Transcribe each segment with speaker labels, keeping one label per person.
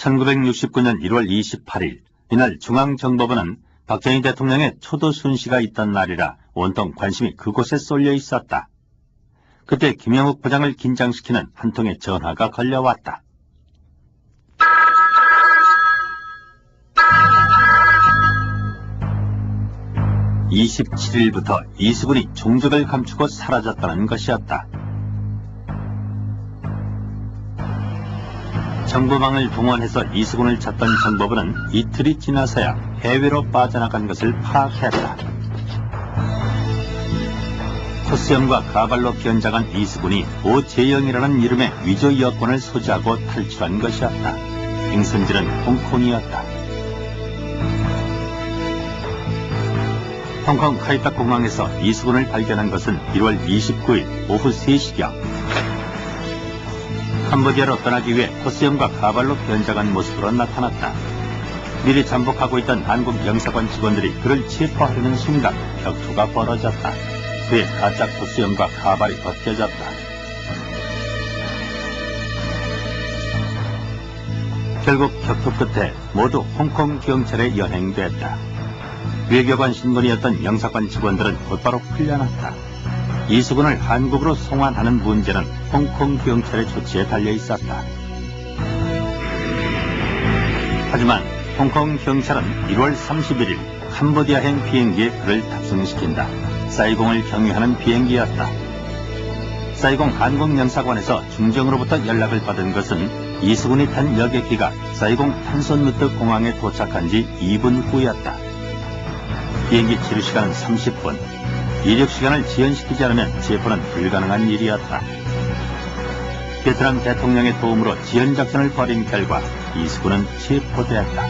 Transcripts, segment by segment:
Speaker 1: 1969년 1월 28일, 이날 중앙정보부는 박정희 대통령의 초도 순시가 있던 날이라 온통 관심이 그곳에 쏠려 있었다. 그때 김영욱 부장을 긴장시키는 한 통의 전화가 걸려왔다. (27일부터) 이수근이 종적을 감추고 사라졌다는 것이었다. 정보망을 동원해서 이수근을 찾던 정보부는 이틀이 지나서야 해외로 빠져나간 것을 파악했다. 코스염과 가발로 변장한 이수근이 오재영이라는 이름의 위조 여권을 소지하고 탈출한 것이었다. 행선지는 홍콩이었다. 홍콩 카이타 공항에서 이수근을 발견한 것은 1월 29일 오후 3시경. 캄보디아로 떠나기 위해 코스염과 가발로 변장한 모습으로 나타났다. 미리 잠복하고 있던 한국 영사관 직원들이 그를 체포하려는 순간 격투가 벌어졌다. 그의 가짜 코스염과 가발이 벗겨졌다. 결국 격투 끝에 모두 홍콩 경찰에 연행됐다. 외교관 신분이었던 영사관 직원들은 곧바로 풀려났다. 이수근을 한국으로 송환하는 문제는 홍콩 경찰의 조치에 달려 있었다. 하지만 홍콩 경찰은 1월 31일 캄보디아행 비행기에 그를 탑승시킨다. 사이공을 경유하는 비행기였다. 사이공 한국영사관에서 중정으로부터 연락을 받은 것은 이수근이 탄 여객기가 사이공 탄손누트 공항에 도착한 지 2분 후였다. 비행기 체류 시간은 30분. 이륙 시간을 지연시키지 않으면 체포는 불가능한 일이었다. 베트남 대통령의 도움으로 지연작전을 벌인 결과 이수근은 체포되었다.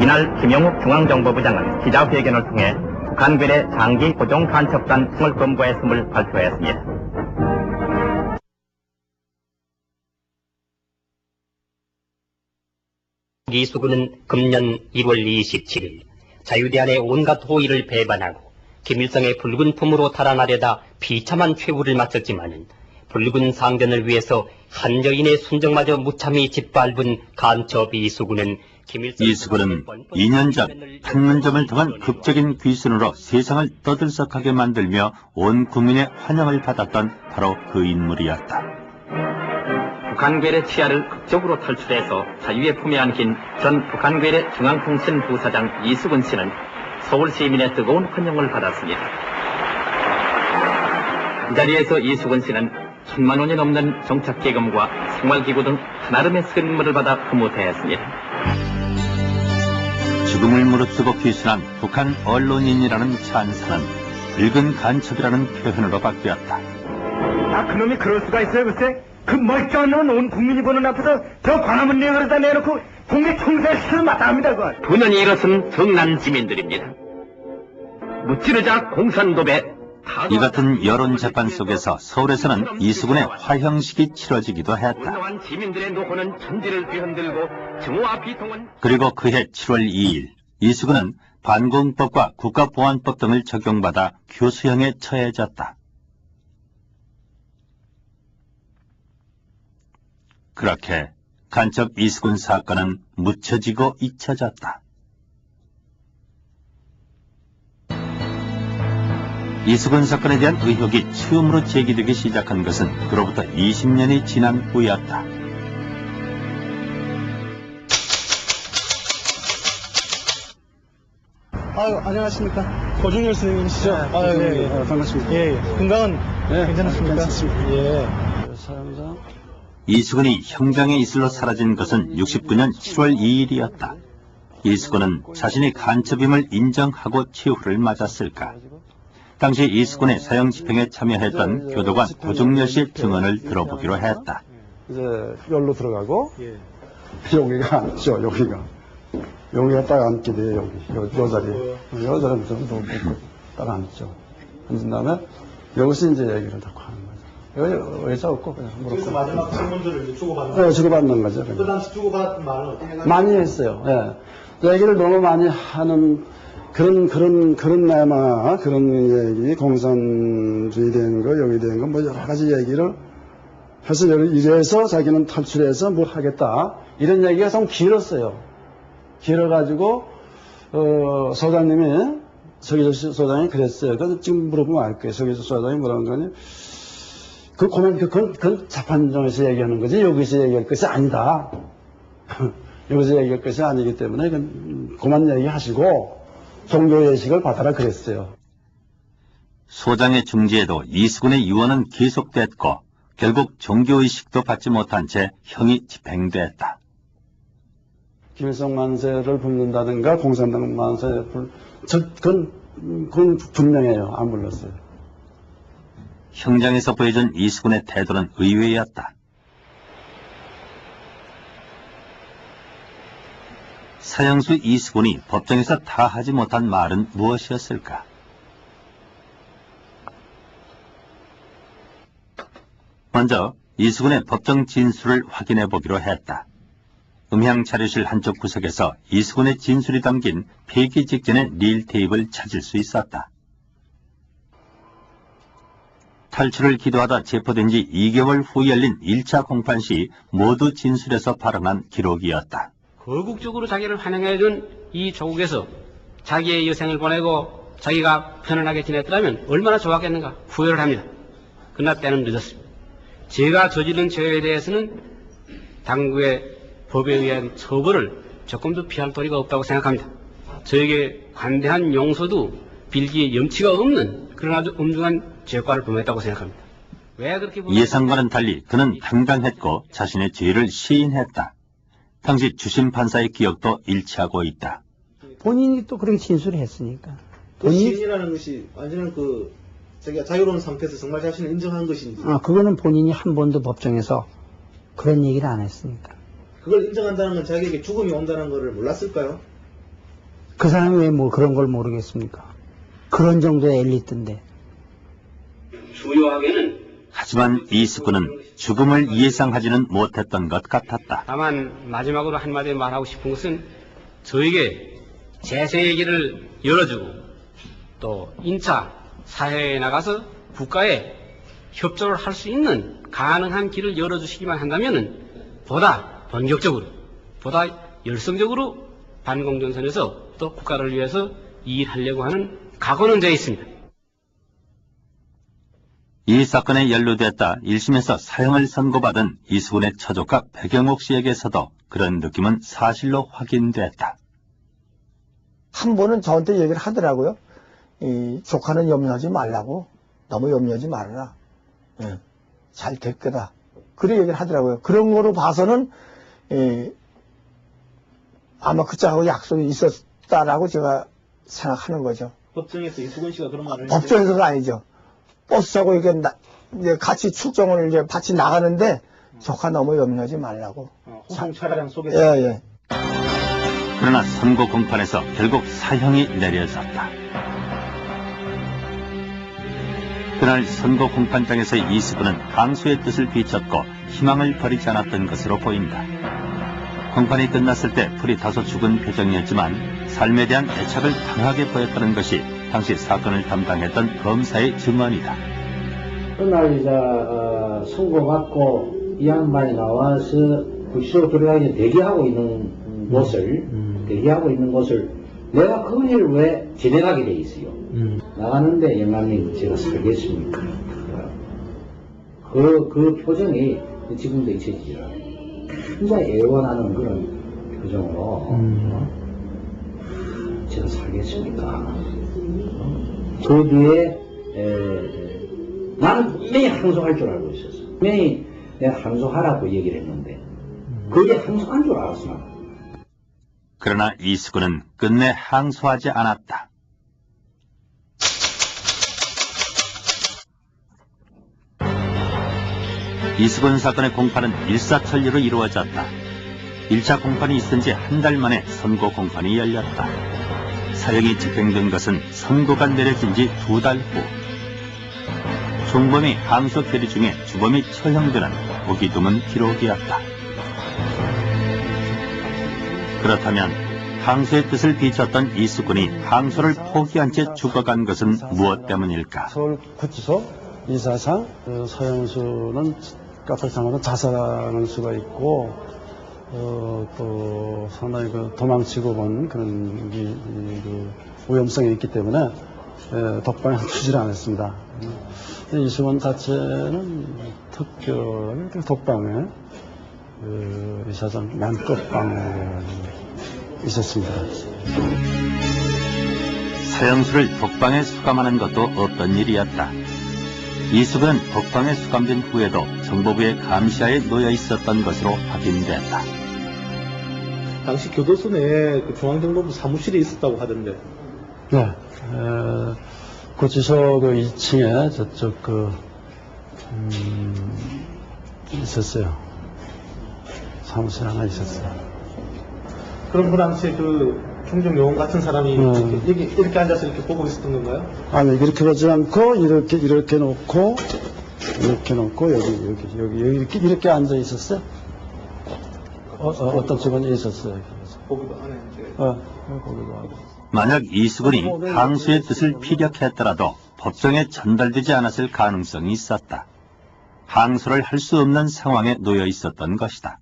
Speaker 2: 이날 김영욱 중앙정보부장은 기자회견을 통해 북한 괴뢰 장기 고정 간첩단 승을 검거했음을 발표했습니다.
Speaker 3: 이수근은 금년 1월 27일 자유대안의 온갖 호의를 배반하고 김일성의 붉은 품으로 달아나려다 비참한 최후를 마쳤지만은 붉은 상전을 위해서 한 여인의 순정마저 무참히 짓밟은 간첩 이수근은
Speaker 1: 2년 전 판문점을 통한 극적인 귀순으로 세상을 떠들썩하게 만들며 온 국민의 환영을 받았던 바로 그 인물이었다.
Speaker 2: 북한 괴뢰 치하를 극적으로 탈출해서 자유의 품에 안긴 전 북한 괴뢰 중앙통신 부사장 이수근 씨는 서울 시민의 뜨거운 환영을 받았습니다. 이 자리에서 이수근 씨는 1000만 원이 넘는 정착기금과 생활기구 등 한아름의 선물을 받아 흐뭇해했습니다.
Speaker 1: 죽음을 무릅쓰고 귀순한 북한 언론인이라는 찬사는 붉은 간첩이라는 표현으로 바뀌었다.
Speaker 4: 그놈이 그럴 수가 있어요, 글쎄? 그 멀쩡한 놈은 온 국민이 보는 앞에서 저 광화문 내걸에다 내놓고 국내 총살시키는 마땅합니다, 그거.
Speaker 2: 분연히 일었은 정난 시민들입니다. 무찌르자 공산도배.
Speaker 1: 이 같은 여론 재판 속에서 서울에서는 이수근의 화형식이 치러지기도 했다. 그리고 그해 7월 2일 이수근은 반공법과 국가보안법 등을 적용받아 교수형에 처해졌다. 그렇게 간첩 이수근 사건은 묻혀지고 잊혀졌다. 이수근 사건에 대한 의혹이 처음으로 제기되기 시작한 것은 그로부터 20년이 지난 후였다.
Speaker 5: 아유, 안녕하십니까. 고준열 선생님이시죠?
Speaker 6: 네,
Speaker 5: 아유,
Speaker 6: 네,
Speaker 5: 예.
Speaker 6: 반갑습니다.
Speaker 5: 예, 예. 건강은
Speaker 6: 네,
Speaker 5: 괜찮으십니까?
Speaker 6: 괜찮습니다.
Speaker 5: 예.
Speaker 6: 사람상
Speaker 1: 이수근이 형장의 이슬로 사라진 것은 69년 7월 2일이었다. 이수근은 자신이 간첩임을 인정하고 최후를 맞았을까? 당시 이수근의 사형 집행에 참여했던 교도관 고종렬 씨의 증언을 들어보기로 했다.
Speaker 6: 이제 열로 들어가고
Speaker 5: 예.
Speaker 6: 여기가 앉죠. 여기가 딱 앉게 돼요. 요 자리에. 요 자리에 좀 딱 앉죠. 앉은 다음에 여기서 이제 얘기를 다 하는 거죠. 여기 의자 없고 그냥 물었고.
Speaker 5: 그래서 마지막 질문들을 이제 주고받는
Speaker 6: 네, 주고받는 거죠.
Speaker 5: 그 당시 주고받은 말은 어떻게 생각하세요?
Speaker 6: 많이 했어요. 예. 얘기를 너무 많이 하는 그런 내마, 그런 얘기, 공산주의 된 거, 여기 된 거, 뭐 여러 가지 얘기를 그래서 이래서 자기는 탈출해서 뭘 하겠다. 이런 얘기가 좀 길었어요. 길어가지고, 소장님이, 서기조 소장이 그랬어요. 그래서 지금 물어보면 알 거예요. 서기조 소장이 뭐라는 거니? 그건 재판정에서 얘기하는 거지, 여기서 얘기할 것이 아니다. 여기서 얘기할 것이 아니기 때문에, 그만 얘기하시고, 종교예식을 받아라 그랬어요.
Speaker 1: 소장의 중지에도 이수근의 유언은 계속됐고, 결국 종교의식도 받지 못한 채 형이 집행됐다.
Speaker 6: 김일성 만세를 불른다든가 공산당 만세를 그건 분명해요. 안 불렀어요.
Speaker 1: 형장에서 보여준 이수근의 태도는 의외였다. 사형수 이수근이 법정에서 다 하지 못한 말은 무엇이었을까? 먼저 이수근의 법정 진술을 확인해 보기로 했다. 음향 자료실 한쪽 구석에서 이수근의 진술이 담긴 폐기 직전의 릴 테이프를 찾을 수 있었다. 탈출을 기도하다 체포된 지 2개월 후 열린 1차 공판 시 모두 진술에서 발언한 기록이었다.
Speaker 7: 거국적으로 자기를 환영해준 이 조국에서 자기의 여생을 보내고 자기가 편안하게 지냈더라면 얼마나 좋았겠는가 후회를 합니다. 그러나 때는 늦었습니다. 제가 저지른 죄에 대해서는 당국의 법에 의한 처벌을 조금도 피할 도리가 없다고 생각합니다. 저에게 관대한 용서도 빌기에 염치가 없는 그런 아주 엄중한 죄과를 범했다고 생각합니다. 왜 그렇게
Speaker 1: 예상과는 달리 그는 당당했고 자신의 죄를 시인했다. 당시 주심 판사의 기억도 일치하고 있다.
Speaker 8: 본인이 또 그렇게 진술을 했으니까.
Speaker 5: 시인이라는 것이 완전한 자기가 자유로운 상태에서 정말 자신을 인정한 것인지.
Speaker 8: 그거는 본인이 한 번도 법정에서 그런 얘기를 안 했으니까.
Speaker 5: 그걸 인정한다는 건 자기에게 죽음이 온다는 것을 몰랐을까요?
Speaker 8: 그 사람이 왜 뭐 그런 걸 모르겠습니까? 그런 정도의 엘리트인데.
Speaker 7: 주요하게는
Speaker 1: 하지만 이수근은 죽음을 예상하지는 못했던 것 같았다.
Speaker 7: 다만 마지막으로 한마디 말하고 싶은 것은 저에게 재생의 길을 열어주고 또 인차 사회에 나가서 국가에 협조를 할 수 있는 가능한 길을 열어주시기만 한다면 보다 본격적으로 보다 열성적으로 반공전선에서 또 국가를 위해서 일하려고 하는 각오는 되어 있습니다.
Speaker 1: 이 사건에 연루됐다 1심에서 사형을 선고받은 이수근의 처조카 백영옥 씨에게서도 그런 느낌은 사실로 확인됐다.
Speaker 9: 한 번은 저한테 얘기를 하더라고요. 이 조카는 염려하지 말라고. 너무 염려하지 말아라. 잘 될 거다. 그런 얘기를 하더라고요. 그런 거로 봐서는 아마 그자하고 약속이 있었다라고 제가 생각하는 거죠.
Speaker 5: 법정에서 이수근 씨가 그런 말을
Speaker 9: 법정에서는 아니죠. 버스 타고 이제 같이 출정을 이제 같이 나가는데 조카 너무 염려하지 말라고.
Speaker 5: 호송 차량 속에서.
Speaker 9: 예.
Speaker 1: 그러나 선고 공판에서 결국 사형이 내려졌다. 그날 선고 공판장에서 이수근은 항소의 뜻을 비췄고 희망을 버리지 않았던 것으로 보인다. 공판이 끝났을 때 풀이 다소 죽은 표정이었지만 삶에 대한 애착을 강하게 보였다는 것이 당시 사건을 담당했던 검사의 증언이다.
Speaker 10: 그날 선고받고 이 양반이 나와서 구치소로 들어가기 대기하고 있는 곳을 내가 그 일을 왜 지나가게 돼 있어요. 나가는데 영감님 제가 살겠습니까? 그 표정이 지금도 잊혀지지라. 굉장히 애원하는 그런 표정으로 제가 살겠습니까? 그 뒤에 나는 분명히 항소할 줄 알고 있었어. 분명히 내가 항소하라고 얘기를 했는데 그게 항소한 줄 알았어. 나는.
Speaker 1: 그러나 이수근은 끝내 항소하지 않았다. 이수근 사건의 공판은 일사천리로 이루어졌다. 1차 공판이 있은 지 한 달 만에 선고 공판이 열렸다. 사형이 집행된 것은 선고가 내려진 지 2달 후. 종범이 항소 결의 중에 주범이 처형되는 보기 드문 기록이었다. 그렇다면 항소의 뜻을 비췄던 이수근이 항소를 포기한 채 죽어간 것은 무엇 때문일까?
Speaker 6: 서울구치소 이사상 서영수는 까탈당하다 자살할 수가 있고, 또 상당히 그 도망치고 본 그런 그 위험성이 있기 때문에 독방에 투지를 안 했습니다. 이수근 자체는 특별 독방에 이사장 난끝방에 있었습니다.
Speaker 1: 서영수를 독방에 수감하는 것도 없던 일이었다. 이수근은 독방에 수감된 후에도 정보부의 감시하에 놓여 있었던 것으로 확인됐다.
Speaker 5: 당시 교도소 내에 그 중앙정보부 사무실이 있었다고 하던데.
Speaker 6: 네, 구치소 그 2층에 저쪽 있었어요. 사무실 하나 있었어요.
Speaker 5: 그럼 그 당시에 그 총정 요원 같은 사람이 이렇게 앉아서 이렇게 보고 있었던 건가요?
Speaker 6: 아니, 이렇게 보지 않고 이렇게 놓고 여기 이렇게 앉아 있었어요. 어떤 직원이 있었어요.
Speaker 5: 보기도 하네.
Speaker 6: 보기도 하고.
Speaker 1: 만약 이수근이 항소의 뜻을 피력했더라도 법정에 전달되지 않았을 가능성이 있었다. 항소를 할 수 없는 상황에 놓여 있었던 것이다.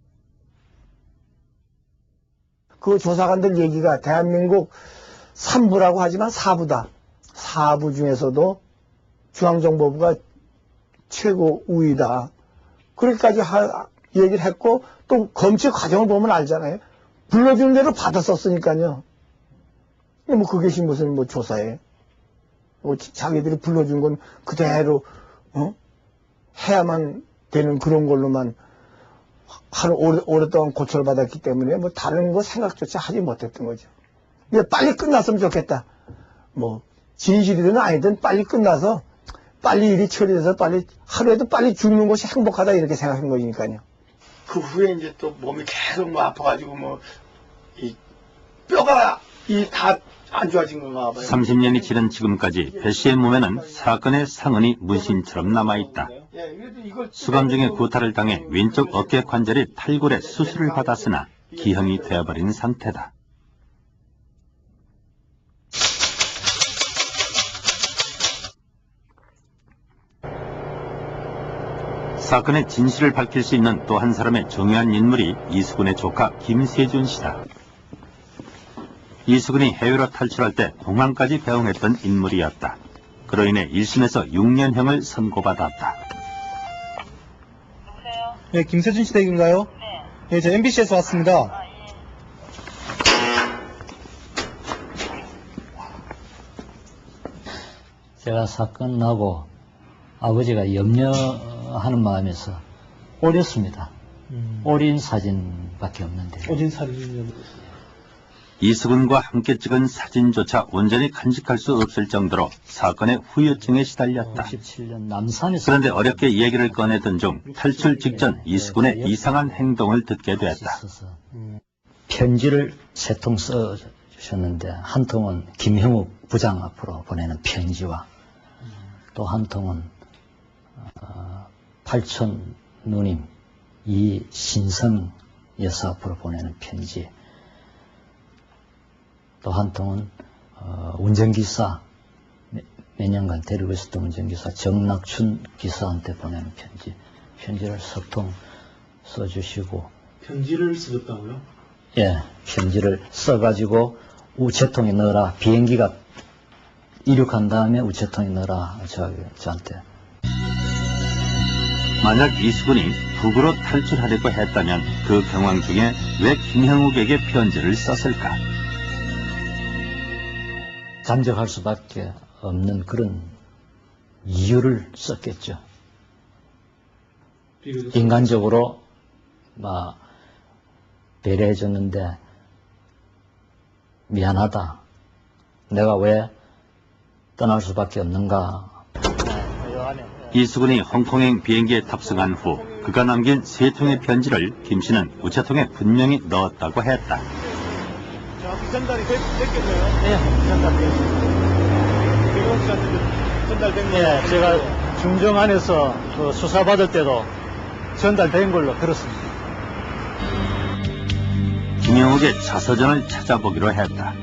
Speaker 9: 그 조사관들 얘기가 대한민국 3부라고 하지만 4부다. 4부 중에서도 중앙정보부가 최고 우위다. 그렇게까지 얘기를 했고, 또 검찰 과정을 보면 알잖아요. 불러주는 대로 받았었으니까요. 뭐 그것이 무슨 뭐 조사에. 뭐 자기들이 불러준 건 그대로 해야만 되는 그런 걸로만 오랫동안 고초를 받았기 때문에 뭐 다른 거 생각조차 하지 못했던 거죠. 빨리 끝났으면 좋겠다. 뭐 진실이든 아니든 빨리 끝나서 빨리 일이 처리돼서 빨리 하루에도 빨리 죽는 것이 행복하다 이렇게 생각한 거니까요. 그 후에 이제 또 몸이 계속 뭐 아파가지고 뭐 이 뼈가 다 안 좋아진 건가 봐요.
Speaker 1: 30년이 지난 지금까지 배 씨의 몸에는 사건의 상흔이 문신처럼 남아있다. 수감 중에 구타를 당해 왼쪽 어깨 관절이 탈골에 수술을 받았으나 기형이 되어버린 상태다. 사건의 진실을 밝힐 수 있는 또 한 사람의 중요한 인물이 이수근의 조카 김세준 씨다. 이수근이 해외로 탈출할 때 공항까지 배웅했던 인물이었다. 그로 인해 1심에서 6년형을 선고받았다.
Speaker 11: 네, 김세준 씨 댁인가요? 네, 저 MBC에서 왔습니다.
Speaker 10: 제가 사건 나고 아버지가 염려하는 마음에서 오렸습니다. 오린 사진밖에 없는데.
Speaker 5: 오린 사진이요?
Speaker 1: 이수근과 함께 찍은 사진조차 온전히 간직할 수 없을 정도로 사건의 후유증에 시달렸다.
Speaker 10: 57년 남산에서
Speaker 1: 그런데 어렵게 얘기를 꺼내던 중 탈출 직전 이수근의 이상한 행동을 듣게 됐다.
Speaker 10: 편지를 3통 써주셨는데 한 통은 김형욱 부장 앞으로 보내는 편지와 또 한 통은 팔촌 누님 이신성 여사 앞으로 보내는 편지, 또 한 통은 운전기사 몇 년간 데리고 있었던 운전기사 정낙춘 기사한테 보내는 편지를 3통 써주시고.
Speaker 5: 편지를 쓰셨다고요?
Speaker 10: 예, 편지를 써가지고 우체통에 넣어라. 비행기가 이륙한 다음에 우체통에 넣어라. 저한테.
Speaker 1: 만약 이수근이 북으로 탈출하려고 했다면 그 경황 중에 왜 김형욱에게 편지를 썼을까?
Speaker 10: 잠적할 수밖에 없는 그런 이유를 썼겠죠. 인간적으로 배려해줬는데 미안하다. 내가 왜 떠날 수밖에 없는가.
Speaker 1: 이수근이 홍콩행 비행기에 탑승한 후 그가 남긴 3통의 편지를 김 씨는 우체통에 분명히 넣었다고 했다.
Speaker 11: 전달이 됐겠네요. 네, 전달됐습니다. 김용욱 씨한테 전달된 거예요? 네, 제가 중정 안에서 그 수사받을 때도 전달된 걸로 들었습니다.
Speaker 1: 김형욱의 자서전을 찾아보기로 했다.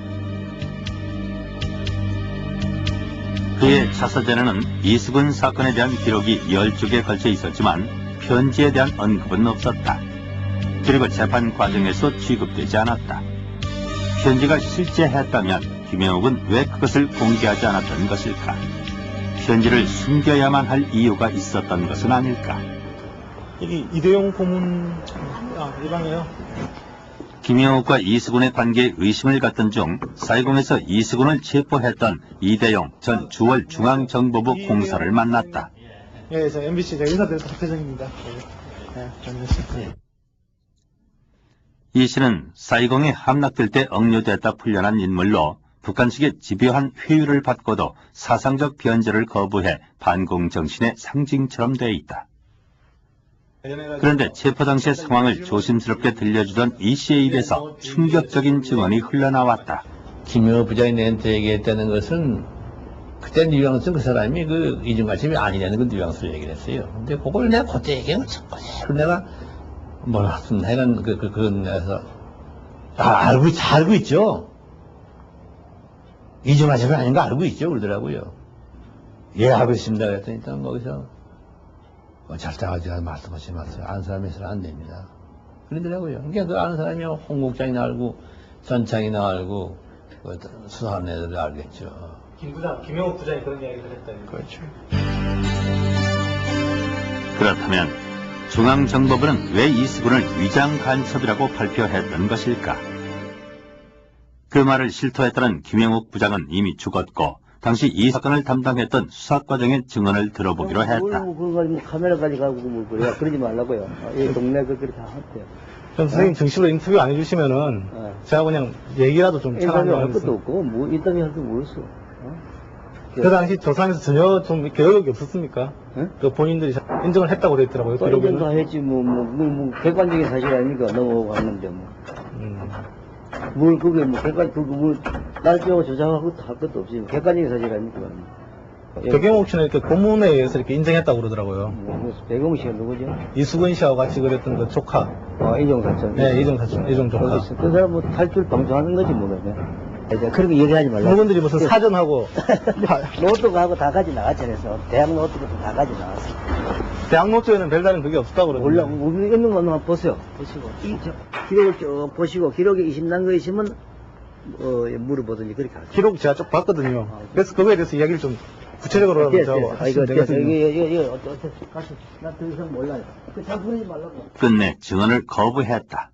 Speaker 1: 그의 자서전에는 이수근 사건에 대한 기록이 10쪽에 걸쳐 있었지만 편지에 대한 언급은 없었다. 그리고 재판 과정에서 취급되지 않았다. 편지가 실제했다면 김영옥은 왜 그것을 공개하지 않았던 것일까? 편지를 숨겨야만 할 이유가 있었던 것은 아닐까?
Speaker 5: 여기 이대용 고문, 이방이에요.
Speaker 1: 김영옥과 이수근의 관계에 의심을 갖던 중 사이공에서 이수근을 체포했던 이대용 전 주월 중앙정보부 공사를 만났다.
Speaker 5: 예, 저 MBC 인사드려서 박회장입니다.
Speaker 1: 이 씨는 사이공에 함락될 때 억류됐다 풀려난 인물로 북한식의 집요한 회유를 받고도 사상적 변절을 거부해 반공 정신의 상징처럼 돼 있다. 그런데 체포 당시의 상황을 조심스럽게 들려주던 이 씨의 입에서 충격적인 증언이 흘러나왔다.
Speaker 12: 김영옥 부장이 내한테 얘기했다는 것은 그때 뉘앙스는 그 사람이 그 이중가심이 아니냐는 그 뉘앙스를 얘기를 했어요. 근데 그걸 내가 그때 얘기한 거 그대로 내가 뭐라 하여간 그건 내서 잘 알고 있죠. 이중가심이 아닌 거 알고 있죠. 그러더라고요. 예, 알고 있습니다. 그랬더니 일단 거기서 절대하지 말씀하지 마세요. 아는 사람이 있어서는 안 됩니다. 그러더라고요. 그러니까 그 아는 사람이 홍 국장이나 알고 전창이나 알고 수사하는 애들도 알겠죠.
Speaker 5: 김영옥 부장이 그런 이야기를 했다는 거죠.
Speaker 1: 그렇다면 중앙정보부는 왜 이수근을 위장 간첩이라고 발표했던 것일까? 그 말을 실토했다는 김영옥 부장은 이미 죽었고 당시 이 사건을 담당했던 수사과장의 증언을 들어보기로 했다.
Speaker 13: 그걸 카메라까지 가고 그래야 그러지 말라고요. 이 동네 그렇게 다 했대요.
Speaker 5: 선생님 정식으로 인터뷰 안 해주시면은 제가 그냥 얘기라도 좀
Speaker 13: 인터뷰 할 것도 없고 뭐 인터뷰 할 줄 모르겠어.
Speaker 5: 그 당시 조사에서 전혀 좀 이렇게 여력이 없었습니까? 그 본인들이 인정을 했다고 그랬더라고요.
Speaker 13: 인정 다 했지 뭐 객관적인 사실 아닙니까? 넘어갔는데 뭐. 뭘 그게 뭐 날짜하고 조작하고 할 것도 없이 객관적인 사실 아닙니까?
Speaker 5: 백영옥 씨는 이렇게 고문에 의해서 이렇게 인정했다고 그러더라고요.
Speaker 13: 백영옥 씨가 누구죠?
Speaker 5: 이수근 씨하고 같이 그랬던 그 조카.
Speaker 13: 이종사촌.
Speaker 5: 네, 이종 조카.
Speaker 13: 그 사람 뭐 탈출 방조하는 거지 뭐 그냥. 그렇게 얘기하지 말라.
Speaker 5: 그분들이 무슨 사전하고
Speaker 13: 노트가 하고 다 가지 나갔잖아요. 대학 노트부터 다 가지 나갔어.
Speaker 5: 대학 노트에는 별다른 그게 없다고 그러더라고요.
Speaker 13: 몰라. 우리 있는 거 한번 보세요. 보시고 기록을 쭉 보시고 기록에 의심난 거 있으면 물어보든지 그렇게 하죠.
Speaker 5: 기록 제가 쭉 봤거든요. 그래서 그거에 대해서 이야기를 좀 구체적으로 하시면 되거든요.
Speaker 13: 이거 어떻게 가시? 나 더 이상 몰라요. 잘 부르지 말라고.
Speaker 1: 끝내 증언을 거부했다.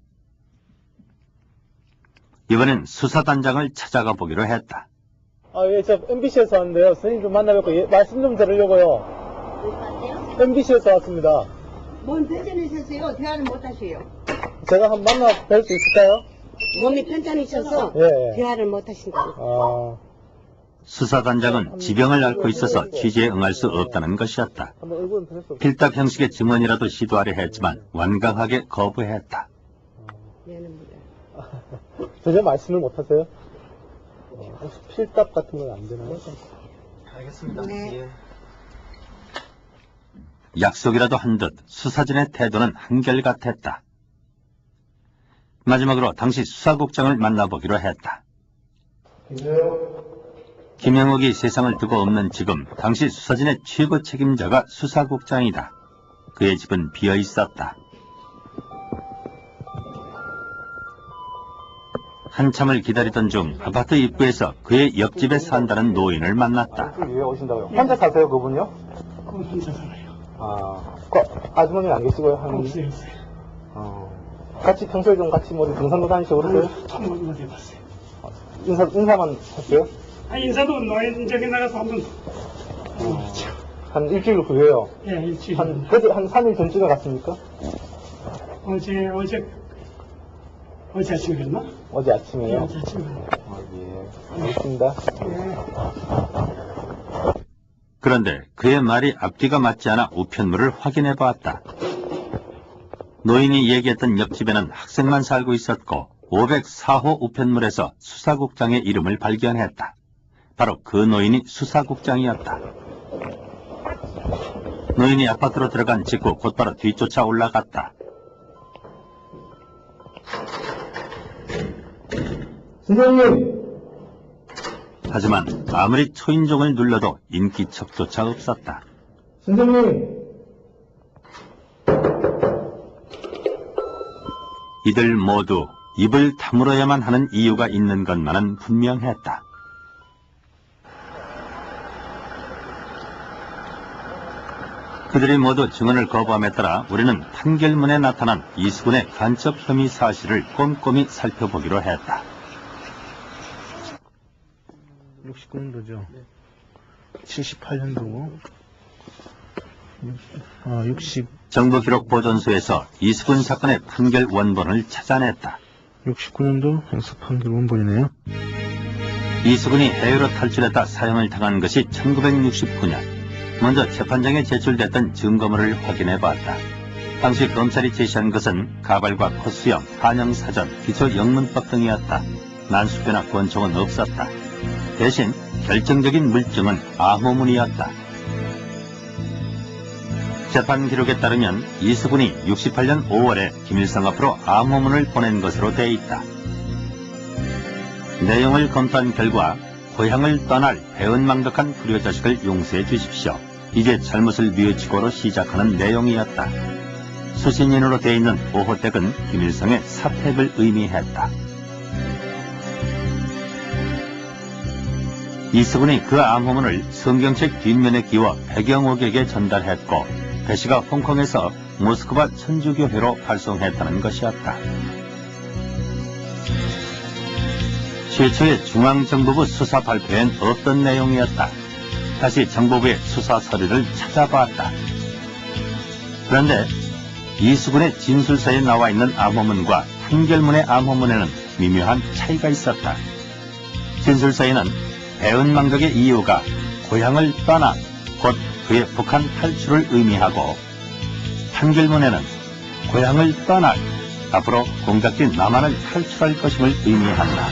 Speaker 1: 이번엔 수사단장을 찾아가 보기로 했다.
Speaker 5: 예, 저 MBC에서 왔는데요. 선생님 좀 만나뵙고 말씀 좀 들으려고요. MBC에서 왔습니다.
Speaker 14: 뭔 편찮으셨어요? 대화를 못 하세요.
Speaker 5: 제가 한번 만나 뵐 수 있을까요?
Speaker 14: 몸이 편찮으셔서 대화를 못 하신다고.
Speaker 1: 수사단장은 지병을 앓고 있어서 취재에 응할 수 없다는 것이었다. 필답 형식의 증언이라도 시도하려 했지만 완강하게 거부했다.
Speaker 14: 미안합니다.
Speaker 5: 전혀 말씀을 못 하세요? 혹시 필답 같은 건 안 되나요? 알겠습니다.
Speaker 14: 네.
Speaker 1: 약속이라도 한 듯 수사진의 태도는 한결같았다. 마지막으로 당시 수사국장을 만나보기로 했다. 김영옥이 세상을 두고 없는 지금 당시 수사진의 최고 책임자가 수사국장이다. 그의 집은 비어 있었다. 한참을 기다리던 중 아파트 입구에서 그의 옆집에 산다는 노인을 만났다.
Speaker 5: 왜 오신다고요? 혼자 사세요, 그분요?
Speaker 15: 혼자 살아요.
Speaker 5: 아주머니는 안 계시고요?
Speaker 15: 없어요.
Speaker 5: 같이 평소에 좀 같이 뭐 등산도 다니시고 그러세요?
Speaker 15: 처음 어디 해봤어요.
Speaker 5: 인사만 했어요?
Speaker 15: 인사도 저기 나가서 한번.
Speaker 5: 한 일주일 후에요?
Speaker 15: 예, 일주일.
Speaker 5: 한 3일 전쯤에 갔습니까?
Speaker 15: 어제 아침에 갔나?
Speaker 5: 어제 아침에요?
Speaker 15: 예, 어제 아침에.
Speaker 5: 예. 알겠습니다.
Speaker 15: 예.
Speaker 1: 그런데 그의 말이 앞뒤가 맞지 않아 우편물을 확인해 보았다. 노인이 얘기했던 옆집에는 학생만 살고 있었고 504호 우편물에서 수사국장의 이름을 발견했다. 바로 그 노인이 수사국장이었다. 노인이 아파트로 들어간 직후 곧바로 뒤쫓아 올라갔다.
Speaker 5: 선생님!
Speaker 1: 하지만 아무리 초인종을 눌러도 인기척조차 없었다.
Speaker 5: 선생님!
Speaker 1: 이들 모두 입을 다물어야만 하는 이유가 있는 것만은 분명했다. 그들이 모두 증언을 거부함에 따라 우리는 판결문에 나타난 이수근의 간첩 혐의 사실을 꼼꼼히 살펴보기로 했다.
Speaker 5: 69년도죠. 78년도고. 60.
Speaker 1: 정부기록 보존소에서 이수근 사건의 판결 원본을 찾아냈다.
Speaker 5: 69년도 형사 판결 원본이네요.
Speaker 1: 이수근이 해외로 탈출했다 사형을 당한 것이 1969년. 먼저 재판장에 제출됐던 증거물을 확인해봤다. 당시 검찰이 제시한 것은 가발과 콧수염, 한영사전, 기초영문법 등이었다. 난수표나 권총은 없었다. 대신 결정적인 물증은 암호문이었다. 재판 기록에 따르면 이수근이 68년 5월에 김일성 앞으로 암호문을 보낸 것으로 돼 있다. 내용을 검토한 결과 고향을 떠날 배은망덕한 불효자식을 용서해 주십시오. 이제 잘못을 뉘우치고로 시작하는 내용이었다. 수신인으로 돼 있는 보호댁은 김일성의 사택을 의미했다. 이수근이 그 암호문을 성경책 뒷면에 끼워 백영옥에게 전달했고 배 씨가 홍콩에서 모스크바 천주교회로 발송했다는 것이었다. 최초의 중앙정보부 수사 발표엔 없던 내용이었다. 다시 정보부의 수사 서류를 찾아봤다. 그런데 이수근의 진술서에 나와 있는 암호문과 판결문의 암호문에는 미묘한 차이가 있었다. 진술서에는 배은망덕의 이유가 고향을 떠나 곧 그의 북한 탈출을 의미하고 판결문에는 고향을 떠날 앞으로 공작진 남한을 탈출할 것임을 의미한다.